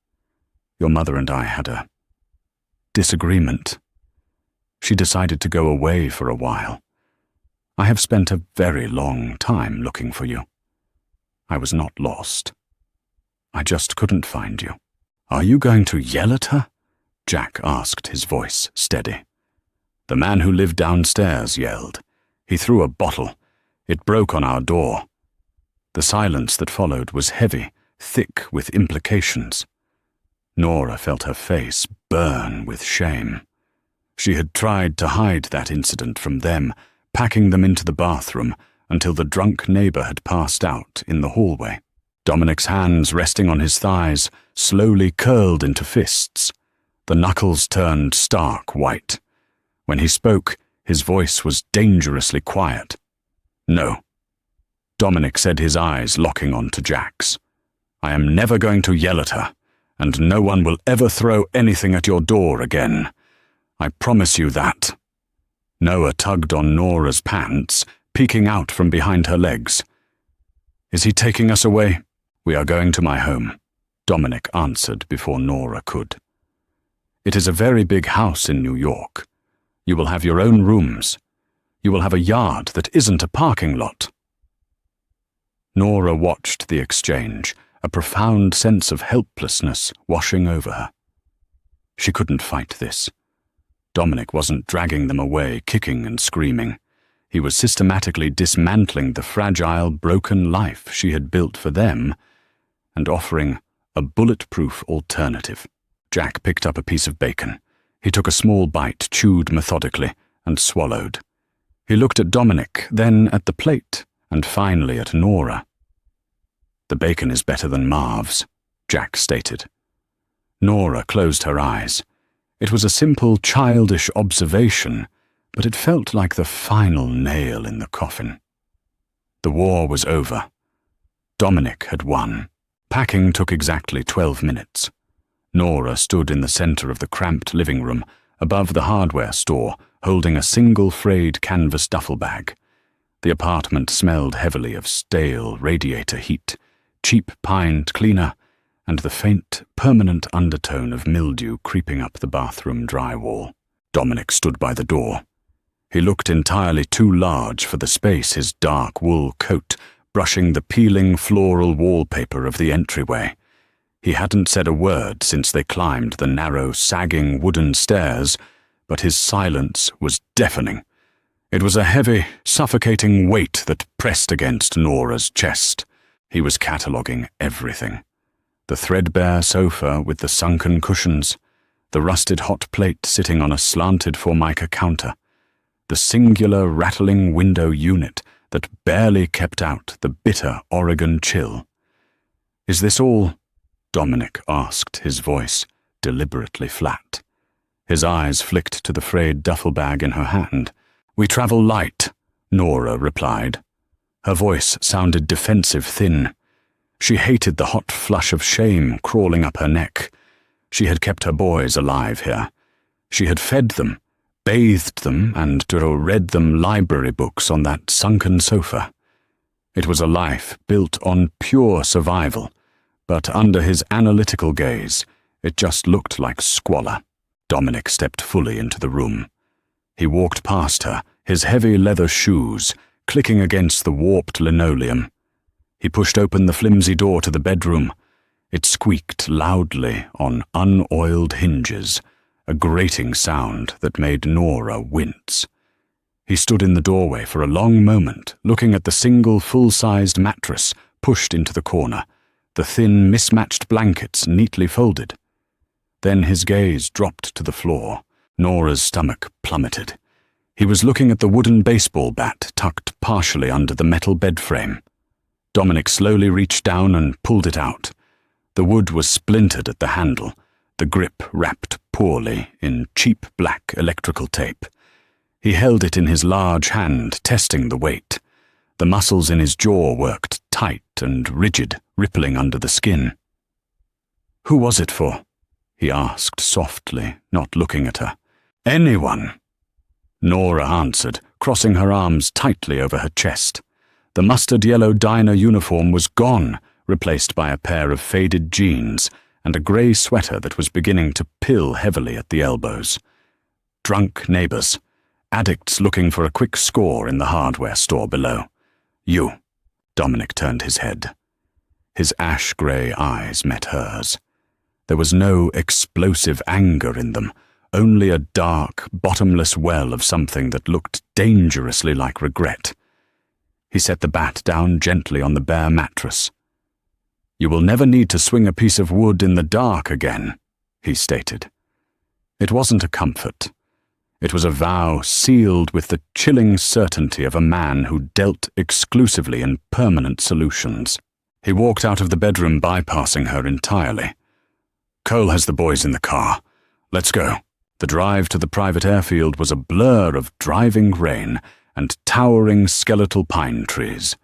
"Your mother and I had a disagreement. She decided to go away for a while. I have spent a very long time looking for you. I was not lost. I just couldn't find you." "Are you going to yell at her?" Jack asked, his voice steady. "The man who lived downstairs yelled. He threw a bottle. It broke on our door." The silence that followed was heavy, thick with implications. Nora felt her face burn with shame. She had tried to hide that incident from them, packing them into the bathroom until the drunk neighbor had passed out in the hallway. Dominic's hands resting on his thighs slowly curled into fists. The knuckles turned stark white. When he spoke, his voice was dangerously quiet. "No." Dominic said, his eyes locking onto Jack's. "I am never going to yell at her, and no one will ever throw anything at your door again. I promise you that." Noah tugged on Nora's pants, peeking out from behind her legs. "Is he taking us away?" "We are going to my home," Dominic answered before Nora could. "It is a very big house in New York. You will have your own rooms. You will have a yard that isn't a parking lot." Nora watched the exchange, a profound sense of helplessness washing over her. She couldn't fight this. Dominic wasn't dragging them away, kicking and screaming. He was systematically dismantling the fragile, broken life she had built for them and offering a bulletproof alternative. Jack picked up a piece of bacon. He took a small bite, chewed methodically, and swallowed. He looked at Dominic, then at the plate, and finally at Nora. "The bacon is better than Marv's," Jack stated. Nora closed her eyes. It was a simple, childish observation, but it felt like the final nail in the coffin. The war was over. Dominic had won. Packing took exactly 12 minutes. Nora stood in the center of the cramped living room, above the hardware store, holding a single frayed canvas duffel bag. The apartment smelled heavily of stale radiator heat, cheap pine cleaner, and the faint, permanent undertone of mildew creeping up the bathroom drywall. Dominic stood by the door. He looked entirely too large for the space, his dark wool coat brushing the peeling floral wallpaper of the entryway. He hadn't said a word since they climbed the narrow, sagging wooden stairs, but his silence was deafening. It was a heavy, suffocating weight that pressed against Nora's chest. He was cataloguing everything. The threadbare sofa with the sunken cushions, the rusted hot plate sitting on a slanted formica counter, the singular rattling window unit that barely kept out the bitter Oregon chill. "Is this all?" Dominic asked, his voice deliberately flat. His eyes flicked to the frayed duffel bag in her hand. "We travel light," Nora replied. Her voice sounded defensive thin. She hated the hot flush of shame crawling up her neck. She had kept her boys alive here. She had fed them, bathed them, and read them library books on that sunken sofa. It was a life built on pure survival, but under his analytical gaze, it just looked like squalor. Dominic stepped fully into the room. He walked past her, his heavy leather shoes clicking against the warped linoleum. He pushed open the flimsy door to the bedroom. It squeaked loudly on unoiled hinges, a grating sound that made Nora wince. He stood in the doorway for a long moment, looking at the single full-sized mattress pushed into the corner, the thin, mismatched blankets neatly folded. Then his gaze dropped to the floor. Nora's stomach plummeted. He was looking at the wooden baseball bat tucked partially under the metal bed frame. Dominic slowly reached down and pulled it out. The wood was splintered at the handle, the grip wrapped poorly in cheap black electrical tape. He held it in his large hand, testing the weight. The muscles in his jaw worked tight and rigid, rippling under the skin. "Who was it for?" he asked softly, not looking at her. "Anyone," Nora answered, crossing her arms tightly over her chest. The mustard-yellow diner uniform was gone, replaced by a pair of faded jeans and a grey sweater that was beginning to pill heavily at the elbows. Drunk neighbours, addicts looking for a quick score in the hardware store below. "You." Dominic turned his head. His ash-grey eyes met hers. There was no explosive anger in them, only a dark, bottomless well of something that looked dangerously like regret. He set the bat down gently on the bare mattress. "You will never need to swing a piece of wood in the dark again," he stated. It wasn't a comfort. It was a vow sealed with the chilling certainty of a man who dealt exclusively in permanent solutions. He walked out of the bedroom, bypassing her entirely. "Cole has the boys in the car. Let's go." The drive to the private airfield was a blur of driving rain and towering skeletal pine trees.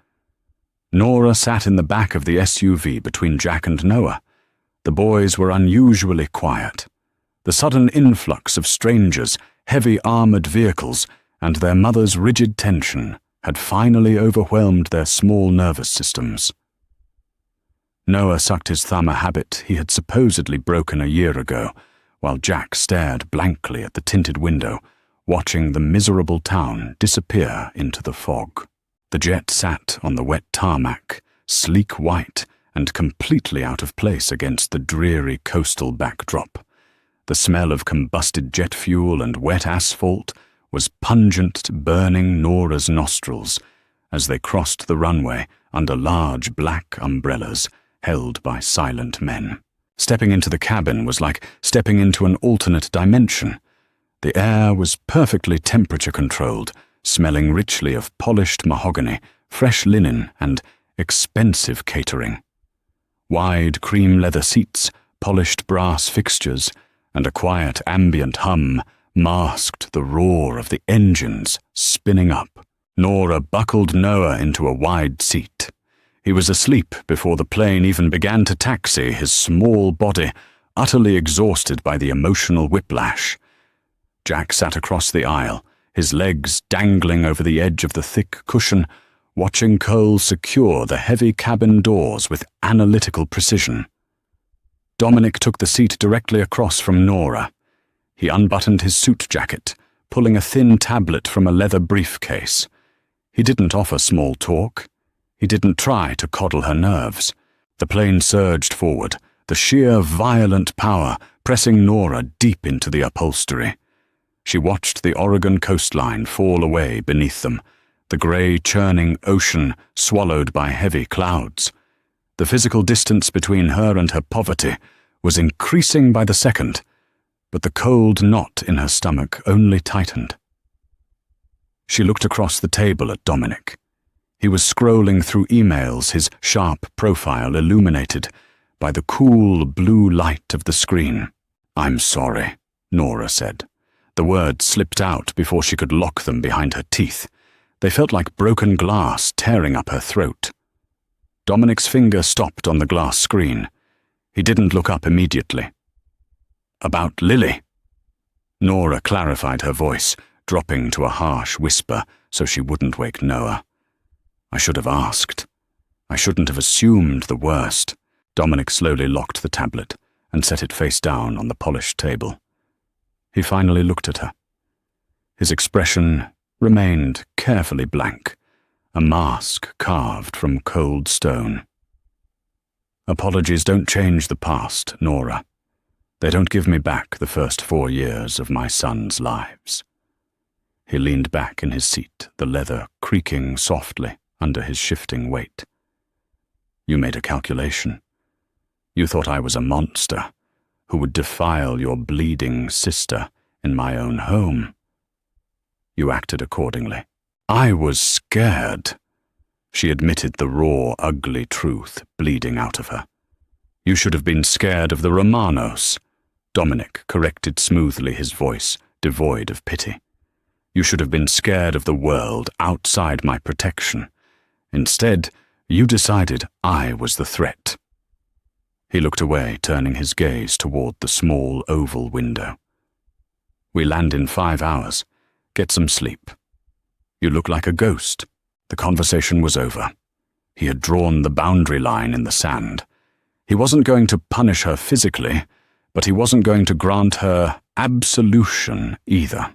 Nora sat in the back of the SUV between Jack and Noah. The boys were unusually quiet. The sudden influx of strangers, heavy armored vehicles, and their mother's rigid tension had finally overwhelmed their small nervous systems. Noah sucked his thumb, a habit he had supposedly broken a year ago, while Jack stared blankly at the tinted window, watching the miserable town disappear into the fog. The jet sat on the wet tarmac, sleek white and completely out of place against the dreary coastal backdrop. The smell of combusted jet fuel and wet asphalt was pungent to burning Nora's nostrils as they crossed the runway under large black umbrellas held by silent men. Stepping into the cabin was like stepping into an alternate dimension. The air was perfectly temperature-controlled, smelling richly of polished mahogany, fresh linen, and expensive catering. Wide cream leather seats, polished brass fixtures, and a quiet ambient hum masked the roar of the engines spinning up. Nora buckled Noah into a wide seat. He was asleep before the plane even began to taxi, his small body utterly exhausted by the emotional whiplash. Jack sat across the aisle, his legs dangling over the edge of the thick cushion, watching Cole secure the heavy cabin doors with analytical precision. Dominic took the seat directly across from Nora. He unbuttoned his suit jacket, pulling a thin tablet from a leather briefcase. He didn't offer small talk. He didn't try to coddle her nerves. The plane surged forward, the sheer violent power pressing Nora deep into the upholstery. She watched the Oregon coastline fall away beneath them, the grey churning ocean swallowed by heavy clouds. The physical distance between her and her poverty was increasing by the second, but the cold knot in her stomach only tightened. She looked across the table at Dominic. He was scrolling through emails, his sharp profile illuminated by the cool blue light of the screen. "I'm sorry," Nora said. The words slipped out before she could lock them behind her teeth. They felt like broken glass tearing up her throat. Dominic's finger stopped on the glass screen. He didn't look up immediately. "About Lily?" Nora clarified her voice, dropping to a harsh whisper so she wouldn't wake Noah. "I should have asked. I shouldn't have assumed the worst." Dominic slowly locked the tablet and set it face down on the polished table. He finally looked at her. His expression remained carefully blank, a mask carved from cold stone. "Apologies don't change the past, Nora. They don't give me back the first 4 years of my sons' lives." He leaned back in his seat, the leather creaking softly under his shifting weight. "You made a calculation. You thought I was a monster who would defile your bleeding sister in my own home. You acted accordingly. I was scared." She admitted the raw, ugly truth bleeding out of her. "You should have been scared of the Romanos," Dominic corrected smoothly, his voice devoid of pity. "You should have been scared of the world outside my protection. Instead, you decided I was the threat." He looked away, turning his gaze toward the small oval window. "We land in 5 hours. Get some sleep. You look like a ghost." The conversation was over. He had drawn the boundary line in the sand. He wasn't going to punish her physically, but he wasn't going to grant her absolution either.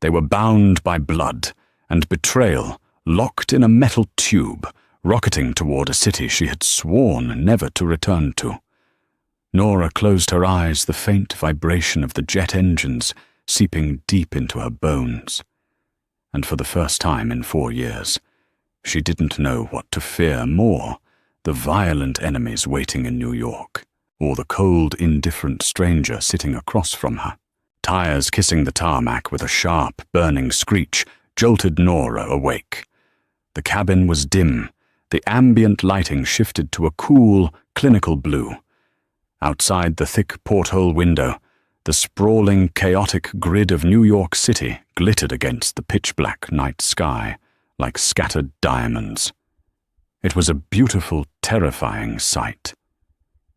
They were bound by blood and betrayal, locked in a metal tube, rocketing toward a city she had sworn never to return to. Nora closed her eyes, the faint vibration of the jet engines seeping deep into her bones. And for the first time in 4 years, she didn't know what to fear more, the violent enemies waiting in New York, or the cold, indifferent stranger sitting across from her. Tires kissing the tarmac with a sharp, burning screech jolted Nora awake. The cabin was dim. The ambient lighting shifted to a cool, clinical blue. Outside the thick porthole window, the sprawling, chaotic grid of New York City glittered against the pitch-black night sky like scattered diamonds. It was a beautiful, terrifying sight.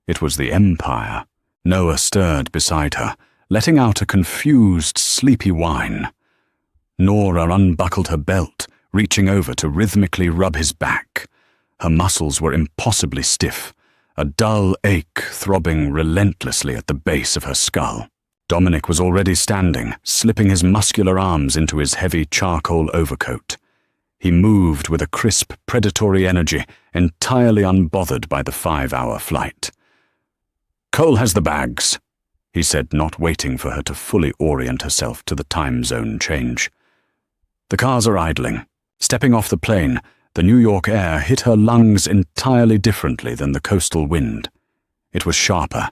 It was the Empire. Noah stirred beside her, letting out a confused, sleepy whine. Nora unbuckled her belt, reaching over to rhythmically rub his back. Her muscles were impossibly stiff, a dull ache throbbing relentlessly at the base of her skull. Dominic was already standing, slipping his muscular arms into his heavy charcoal overcoat. He moved with a crisp, predatory energy, entirely unbothered by the 5-hour flight. "Cole has the bags," he said, not waiting for her to fully orient herself to the time zone change. "The cars are idling." Stepping off the plane, the New York air hit her lungs entirely differently than the coastal wind. It was sharper,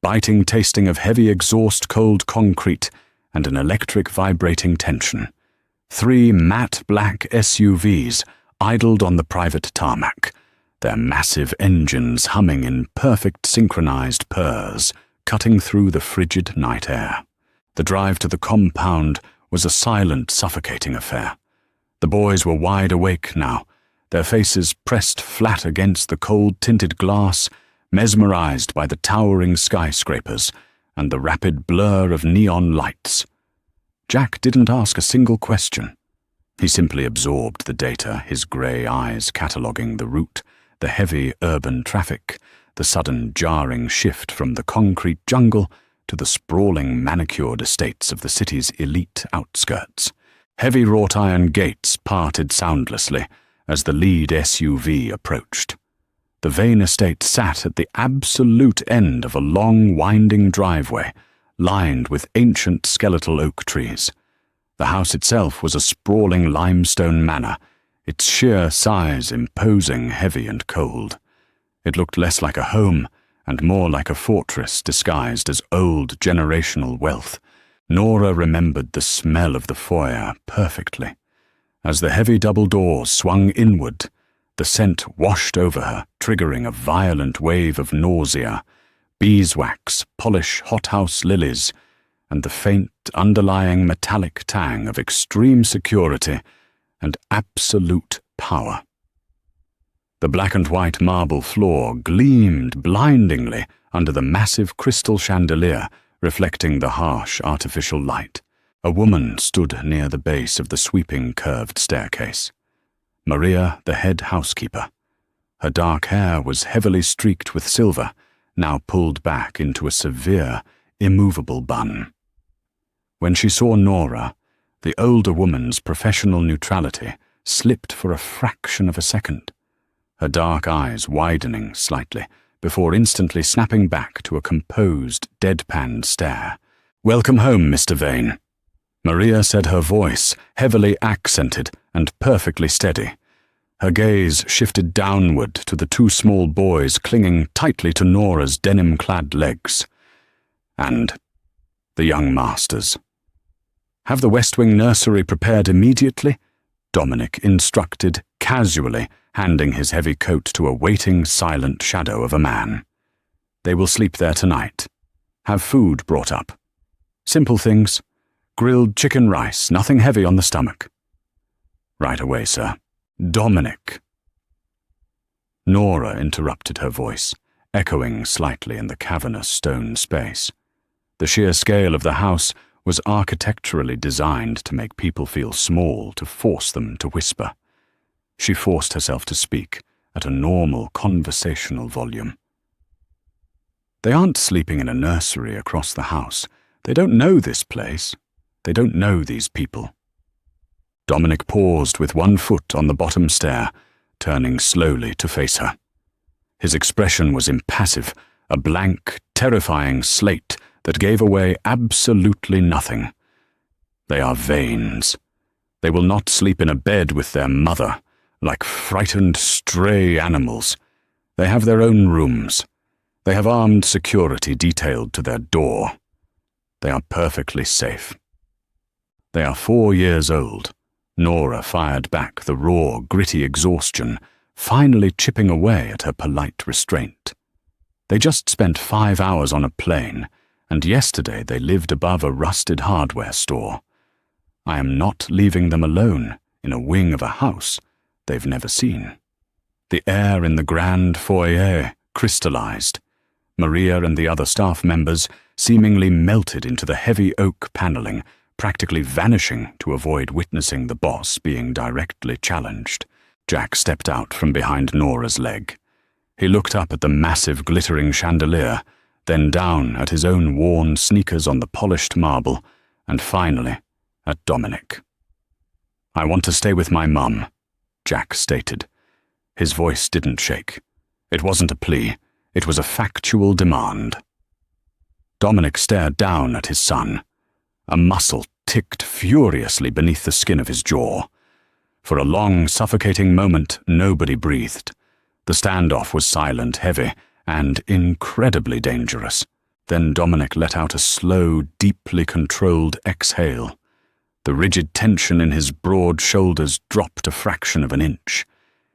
biting tasting of heavy exhaust cold concrete and an electric vibrating tension. 3 matte black SUVs idled on the private tarmac, their massive engines humming in perfect synchronized purrs, cutting through the frigid night air. The drive to the compound was a silent, suffocating affair. The boys were wide awake now, their faces pressed flat against the cold-tinted glass, mesmerized by the towering skyscrapers and the rapid blur of neon lights. Jack didn't ask a single question. He simply absorbed the data, his grey eyes cataloguing the route, the heavy urban traffic, the sudden jarring shift from the concrete jungle to the sprawling manicured estates of the city's elite outskirts. Heavy wrought-iron gates parted soundlessly as the lead SUV approached. The Vane estate sat at the absolute end of a long, winding driveway, lined with ancient skeletal oak trees. The house itself was a sprawling limestone manor, its sheer size imposing, heavy and cold. It looked less like a home and more like a fortress disguised as old generational wealth. Nora remembered the smell of the foyer perfectly. As the heavy double doors swung inward, the scent washed over her, triggering a violent wave of nausea. Beeswax, polish hothouse lilies, and the faint underlying metallic tang of extreme security and absolute power. The black and white marble floor gleamed blindingly under the massive crystal chandelier reflecting the harsh artificial light. A woman stood near the base of the sweeping curved staircase. Maria, the head housekeeper. Her dark hair was heavily streaked with silver, now pulled back into a severe, immovable bun. When she saw Nora, the older woman's professional neutrality slipped for a fraction of a second, her dark eyes widening slightly before instantly snapping back to a composed, deadpan stare. "Welcome home, Mr. Vane," Maria said, her voice heavily accented and perfectly steady. Her gaze shifted downward to the two small boys clinging tightly to Nora's denim-clad legs. "And the young masters. Have the West Wing nursery prepared immediately," Dominic instructed casually, handing his heavy coat to a waiting, silent shadow of a man. "They will sleep there tonight. Have food brought up. Simple things. Grilled chicken rice, nothing heavy on the stomach." "Right away, sir." "Dominic." Nora interrupted her voice, echoing slightly in the cavernous stone space. The sheer scale of the house was architecturally designed to make people feel small, to force them to whisper. She forced herself to speak at a normal conversational volume. "They aren't sleeping in a nursery across the house. They don't know this place. They don't know these people." Dominic paused with one foot on the bottom stair, turning slowly to face her. His expression was impassive, a blank, terrifying slate that gave away absolutely nothing. "They are Vanes. They will not sleep in a bed with their mother, like frightened stray animals. They have their own rooms. They have armed security detailed to their door. They are perfectly safe. They are 4 years old." Nora fired back the raw, gritty exhaustion, finally chipping away at her polite restraint. "They just spent 5 hours on a plane, and yesterday they lived above a rusted hardware store. I am not leaving them alone in a wing of a house they've never seen." The air in the grand foyer crystallized. Maria and the other staff members seemingly melted into the heavy oak paneling, practically vanishing to avoid witnessing the boss being directly challenged. Jack stepped out from behind Nora's leg. He looked up at the massive glittering chandelier, then down at his own worn sneakers on the polished marble, and finally at Dominic. "I want to stay with my mum," Jack stated. His voice didn't shake. It wasn't a plea. It was a factual demand. Dominic stared down at his son. A muscle ticked furiously beneath the skin of his jaw. For a long, suffocating moment, nobody breathed. The standoff was silent, heavy, and incredibly dangerous. Then Dominic let out a slow, deeply controlled exhale. The rigid tension in his broad shoulders dropped a fraction of an inch.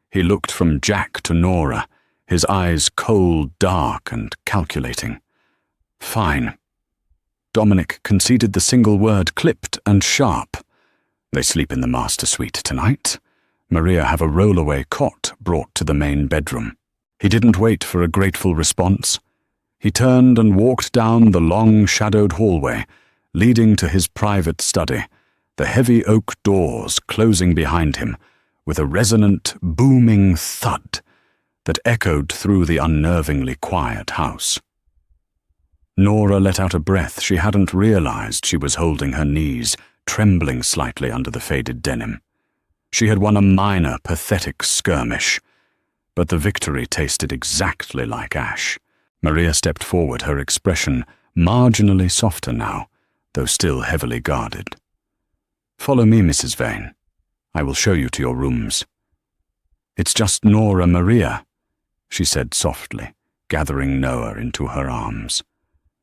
He looked from Jack to Nora, his eyes cold, dark, and calculating. "Fine." Dominic conceded the single word, clipped and sharp. "They sleep in the master suite tonight. Maria have a rollaway cot brought to the main bedroom." He didn't wait for a grateful response. He turned and walked down the long, shadowed hallway, leading to his private study, the heavy oak doors closing behind him, with a resonant, booming thud that echoed through the unnervingly quiet house. Nora let out a breath she hadn't realized she was holding her knees, trembling slightly under the faded denim. She had won a minor, pathetic skirmish, but the victory tasted exactly like ash. Maria stepped forward, her expression marginally softer now, though still heavily guarded. "Follow me, Mrs. Vane. I will show you to your rooms." "It's just Nora Maria," she said softly, gathering Noah into her arms.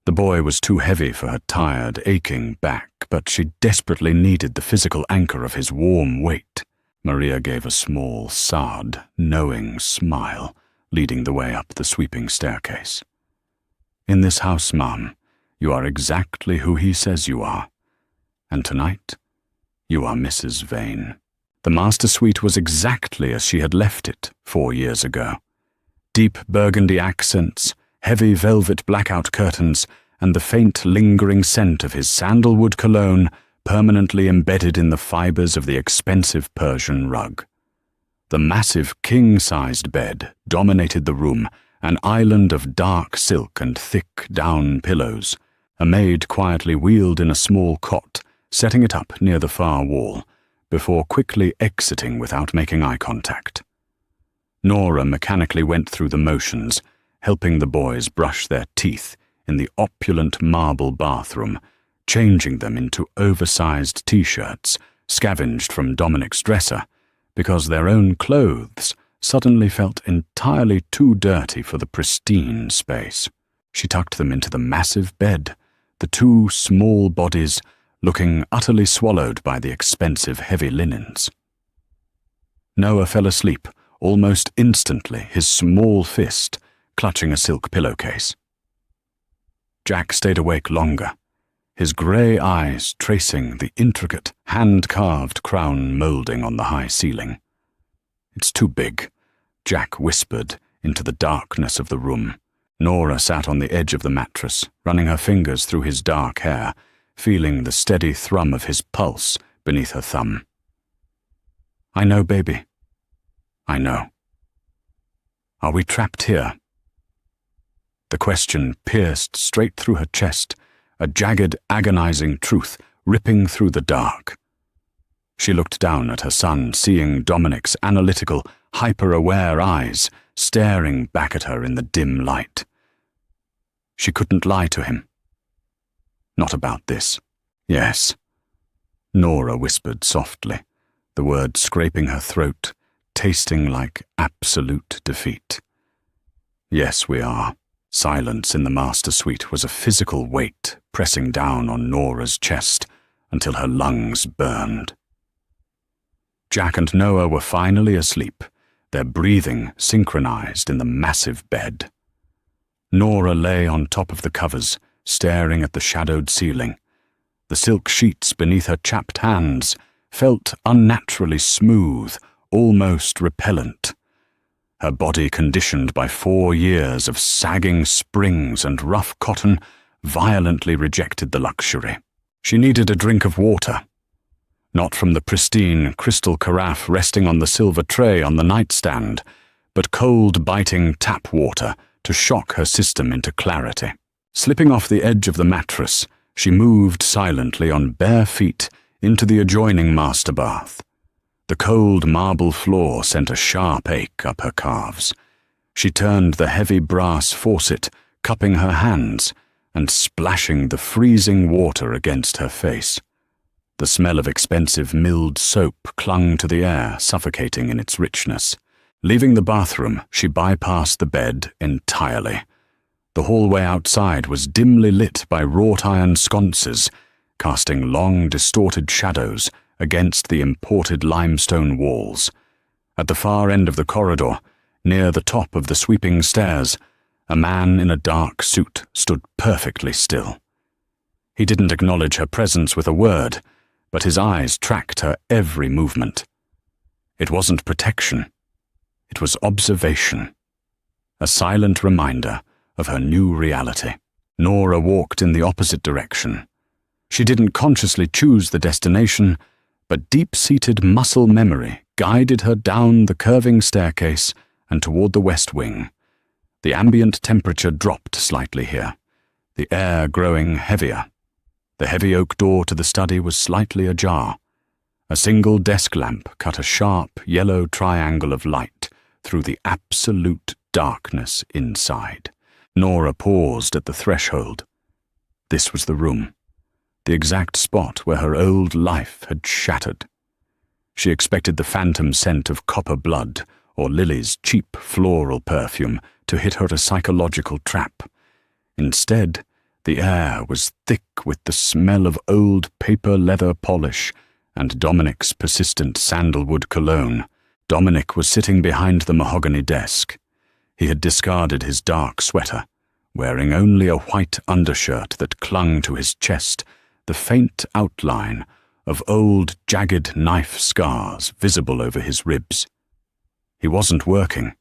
The boy was too heavy for her tired, aching back, but she desperately needed the physical anchor of his warm weight. Maria gave a small, sad, knowing smile, leading the way up the sweeping staircase. "In this house, Ma'am, you are exactly who he says you are. And tonight, you are Mrs. Vane." The master suite was exactly as she had left it 4 years ago. Deep burgundy accents, heavy velvet blackout curtains, and the faint lingering scent of his sandalwood cologne permanently embedded in the fibers of the expensive Persian rug. The massive king-sized bed dominated the room, an island of dark silk and thick down pillows. A maid quietly wheeled in a small cot, setting it up near the far wall, before quickly exiting without making eye contact. Nora mechanically went through the motions, helping the boys brush their teeth in the opulent marble bathroom, changing them into oversized t-shirts scavenged from Dominic's dresser, because their own clothes suddenly felt entirely too dirty for the pristine space. She tucked them into the massive bed, the two small bodies looking utterly swallowed by the expensive heavy linens. Noah fell asleep almost instantly, his small fist clutching a silk pillowcase. Jack stayed awake longer, his grey eyes tracing the intricate, hand-carved crown moulding on the high ceiling. "It's too big," Jack whispered into the darkness of the room. Nora sat on the edge of the mattress, running her fingers through his dark hair, feeling the steady thrum of his pulse beneath her thumb. "I know, baby. I know. Are we trapped here?" The question pierced straight through her chest, a jagged, agonizing truth ripping through the dark. She looked down at her son, seeing Dominic's analytical, hyper-aware eyes staring back at her in the dim light. She couldn't lie to him. Not about this. "Yes," Nora whispered softly, the words scraping her throat, tasting like absolute defeat. "Yes, we are." Silence in the master suite was a physical weight pressing down on Nora's chest until her lungs burned. Jack and Noah were finally asleep, their breathing synchronized in the massive bed. Nora lay on top of the covers, staring at the shadowed ceiling. The silk sheets beneath her chapped hands felt unnaturally smooth, almost repellent. Her body, conditioned by 4 years of sagging springs and rough cotton, violently rejected the luxury. She needed a drink of water, not from the pristine crystal carafe resting on the silver tray on the nightstand, but cold, biting tap water to shock her system into clarity. Slipping off the edge of the mattress, she moved silently on bare feet into the adjoining master bath. The cold marble floor sent a sharp ache up her calves. She turned the heavy brass faucet, cupping her hands and splashing the freezing water against her face. The smell of expensive milled soap clung to the air, suffocating in its richness. Leaving the bathroom, she bypassed the bed entirely. The hallway outside was dimly lit by wrought-iron sconces, casting long, distorted shadows against the imported limestone walls. At the far end of the corridor, near the top of the sweeping stairs, a man in a dark suit stood perfectly still. He didn't acknowledge her presence with a word, but his eyes tracked her every movement. It wasn't protection. It was observation. A silent reminder of her new reality. Nora walked in the opposite direction. She didn't consciously choose the destination, but deep-seated muscle memory guided her down the curving staircase and toward the west wing. The ambient temperature dropped slightly here, the air growing heavier. The heavy oak door to the study was slightly ajar. A single desk lamp cut a sharp yellow triangle of light through the absolute darkness inside. Nora paused at the threshold. This was the room, the exact spot where her old life had shattered. She expected the phantom scent of copper blood or Lily's cheap floral perfume to hit her a psychological trap. Instead, the air was thick with the smell of old paper leather polish and Dominic's persistent sandalwood cologne. Dominic was sitting behind the mahogany desk. He had discarded his dark sweater, wearing only a white undershirt that clung to his chest, the faint outline of old, jagged knife scars visible over his ribs. He wasn't working.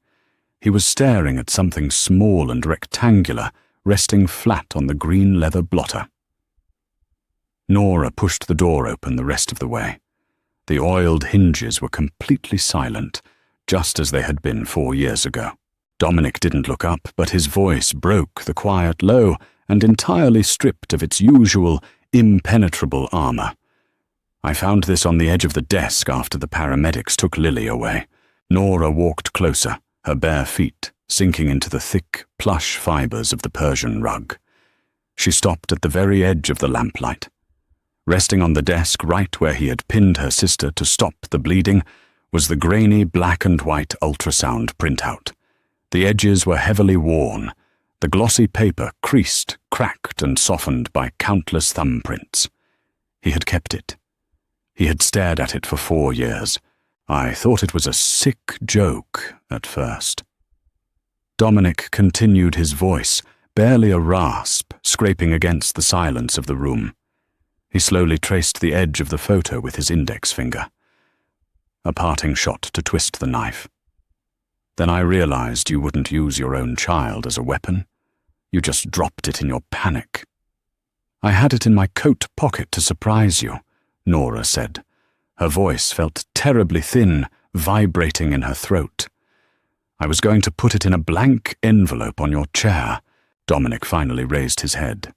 He was staring at something small and rectangular, resting flat on the green leather blotter. Nora pushed the door open the rest of the way. The oiled hinges were completely silent, just as they had been 4 years ago. Dominic didn't look up, but his voice broke the quiet low and entirely stripped of its usual, impenetrable armor. I found this on the edge of the desk after the paramedics took Lily away. Nora walked closer, her bare feet sinking into the thick, plush fibers of the Persian rug. She stopped at the very edge of the lamplight. Resting on the desk right where he had pinned her sister to stop the bleeding was the grainy black and white ultrasound printout. The edges were heavily worn, the glossy paper creased, cracked, and softened by countless thumbprints. He had kept it. He had stared at it for 4 years. I thought it was a sick joke at first. Dominic continued his voice, barely a rasp, scraping against the silence of the room. He slowly traced the edge of the photo with his index finger. A parting shot to twist the knife. Then I realized you wouldn't use your own child as a weapon. You just dropped it in your panic. I had it in my coat pocket to surprise you, Nora said. Her voice felt terribly thin, vibrating in her throat. I was going to put it in a blank envelope on your chair. Dominic finally raised his head.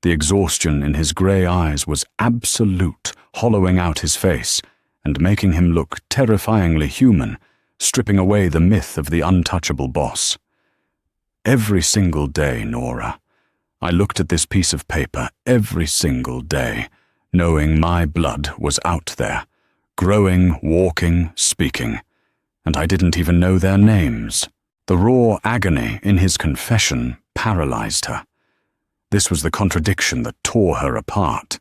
The exhaustion in his grey eyes was absolute, hollowing out his face and making him look terrifyingly human, stripping away the myth of the untouchable boss. Every single day, Nora, I looked at this piece of paper every single day, knowing my blood was out there, growing, walking, speaking, and I didn't even know their names. The raw agony in his confession paralyzed her. This was the contradiction that tore her apart.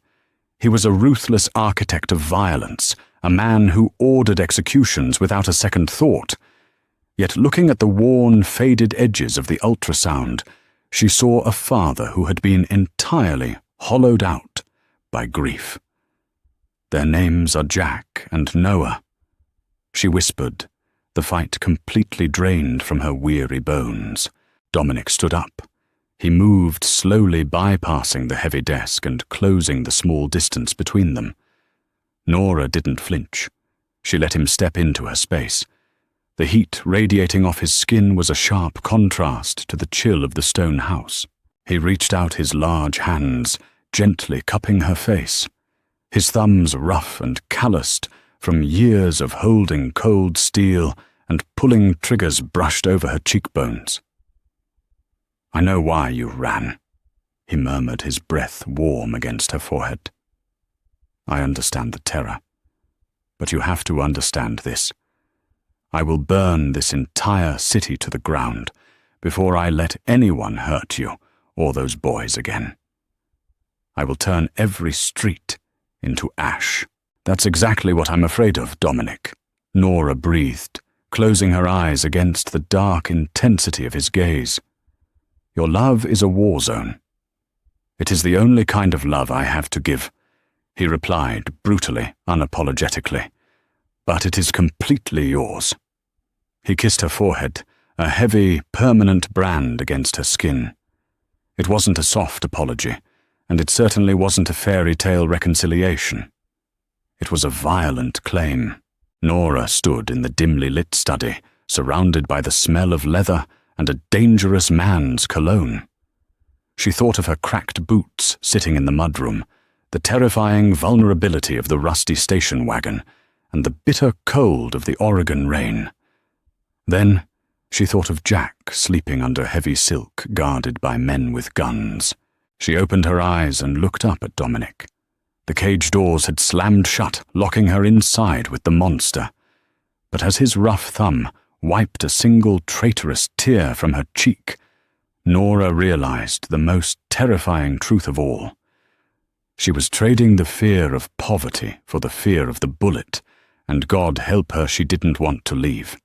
He was a ruthless architect of violence, a man who ordered executions without a second thought. Yet looking at the worn, faded edges of the ultrasound, she saw a father who had been entirely hollowed out by grief. Their names are Jack and Noah. She whispered, the fight completely drained from her weary bones. Dominic stood up. He moved slowly, bypassing the heavy desk and closing the small distance between them. Nora didn't flinch. She let him step into her space. The heat radiating off his skin was a sharp contrast to the chill of the stone house. He reached out his large hands, gently cupping her face. His thumbs rough and calloused from years of holding cold steel and pulling triggers brushed over her cheekbones. "I know why you ran," he murmured, his breath warm against her forehead. "I understand the terror. But you have to understand this. I will burn this entire city to the ground before I let anyone hurt you or those boys again. I will turn every street into ash." "That's exactly what I'm afraid of, Dominic," Nora breathed, closing her eyes against the dark intensity of his gaze. "Your love is a war zone. It is the only kind of love I have to give," he replied brutally, unapologetically. "But it is completely yours." He kissed her forehead, a heavy, permanent brand against her skin. It wasn't a soft apology, and it certainly wasn't a fairy tale reconciliation. It was a violent claim. Nora stood in the dimly lit study, surrounded by the smell of leather and a dangerous man's cologne. She thought of her cracked boots sitting in the mudroom, the terrifying vulnerability of the rusty station wagon, and the bitter cold of the Oregon rain. Then she thought of Jack sleeping under heavy silk guarded by men with guns. She opened her eyes and looked up at Dominic. The cage doors had slammed shut, locking her inside with the monster. But as his rough thumb wiped a single traitorous tear from her cheek, Nora realized the most terrifying truth of all. She was trading the fear of poverty for the fear of the bullet, and God help her she didn't want to leave.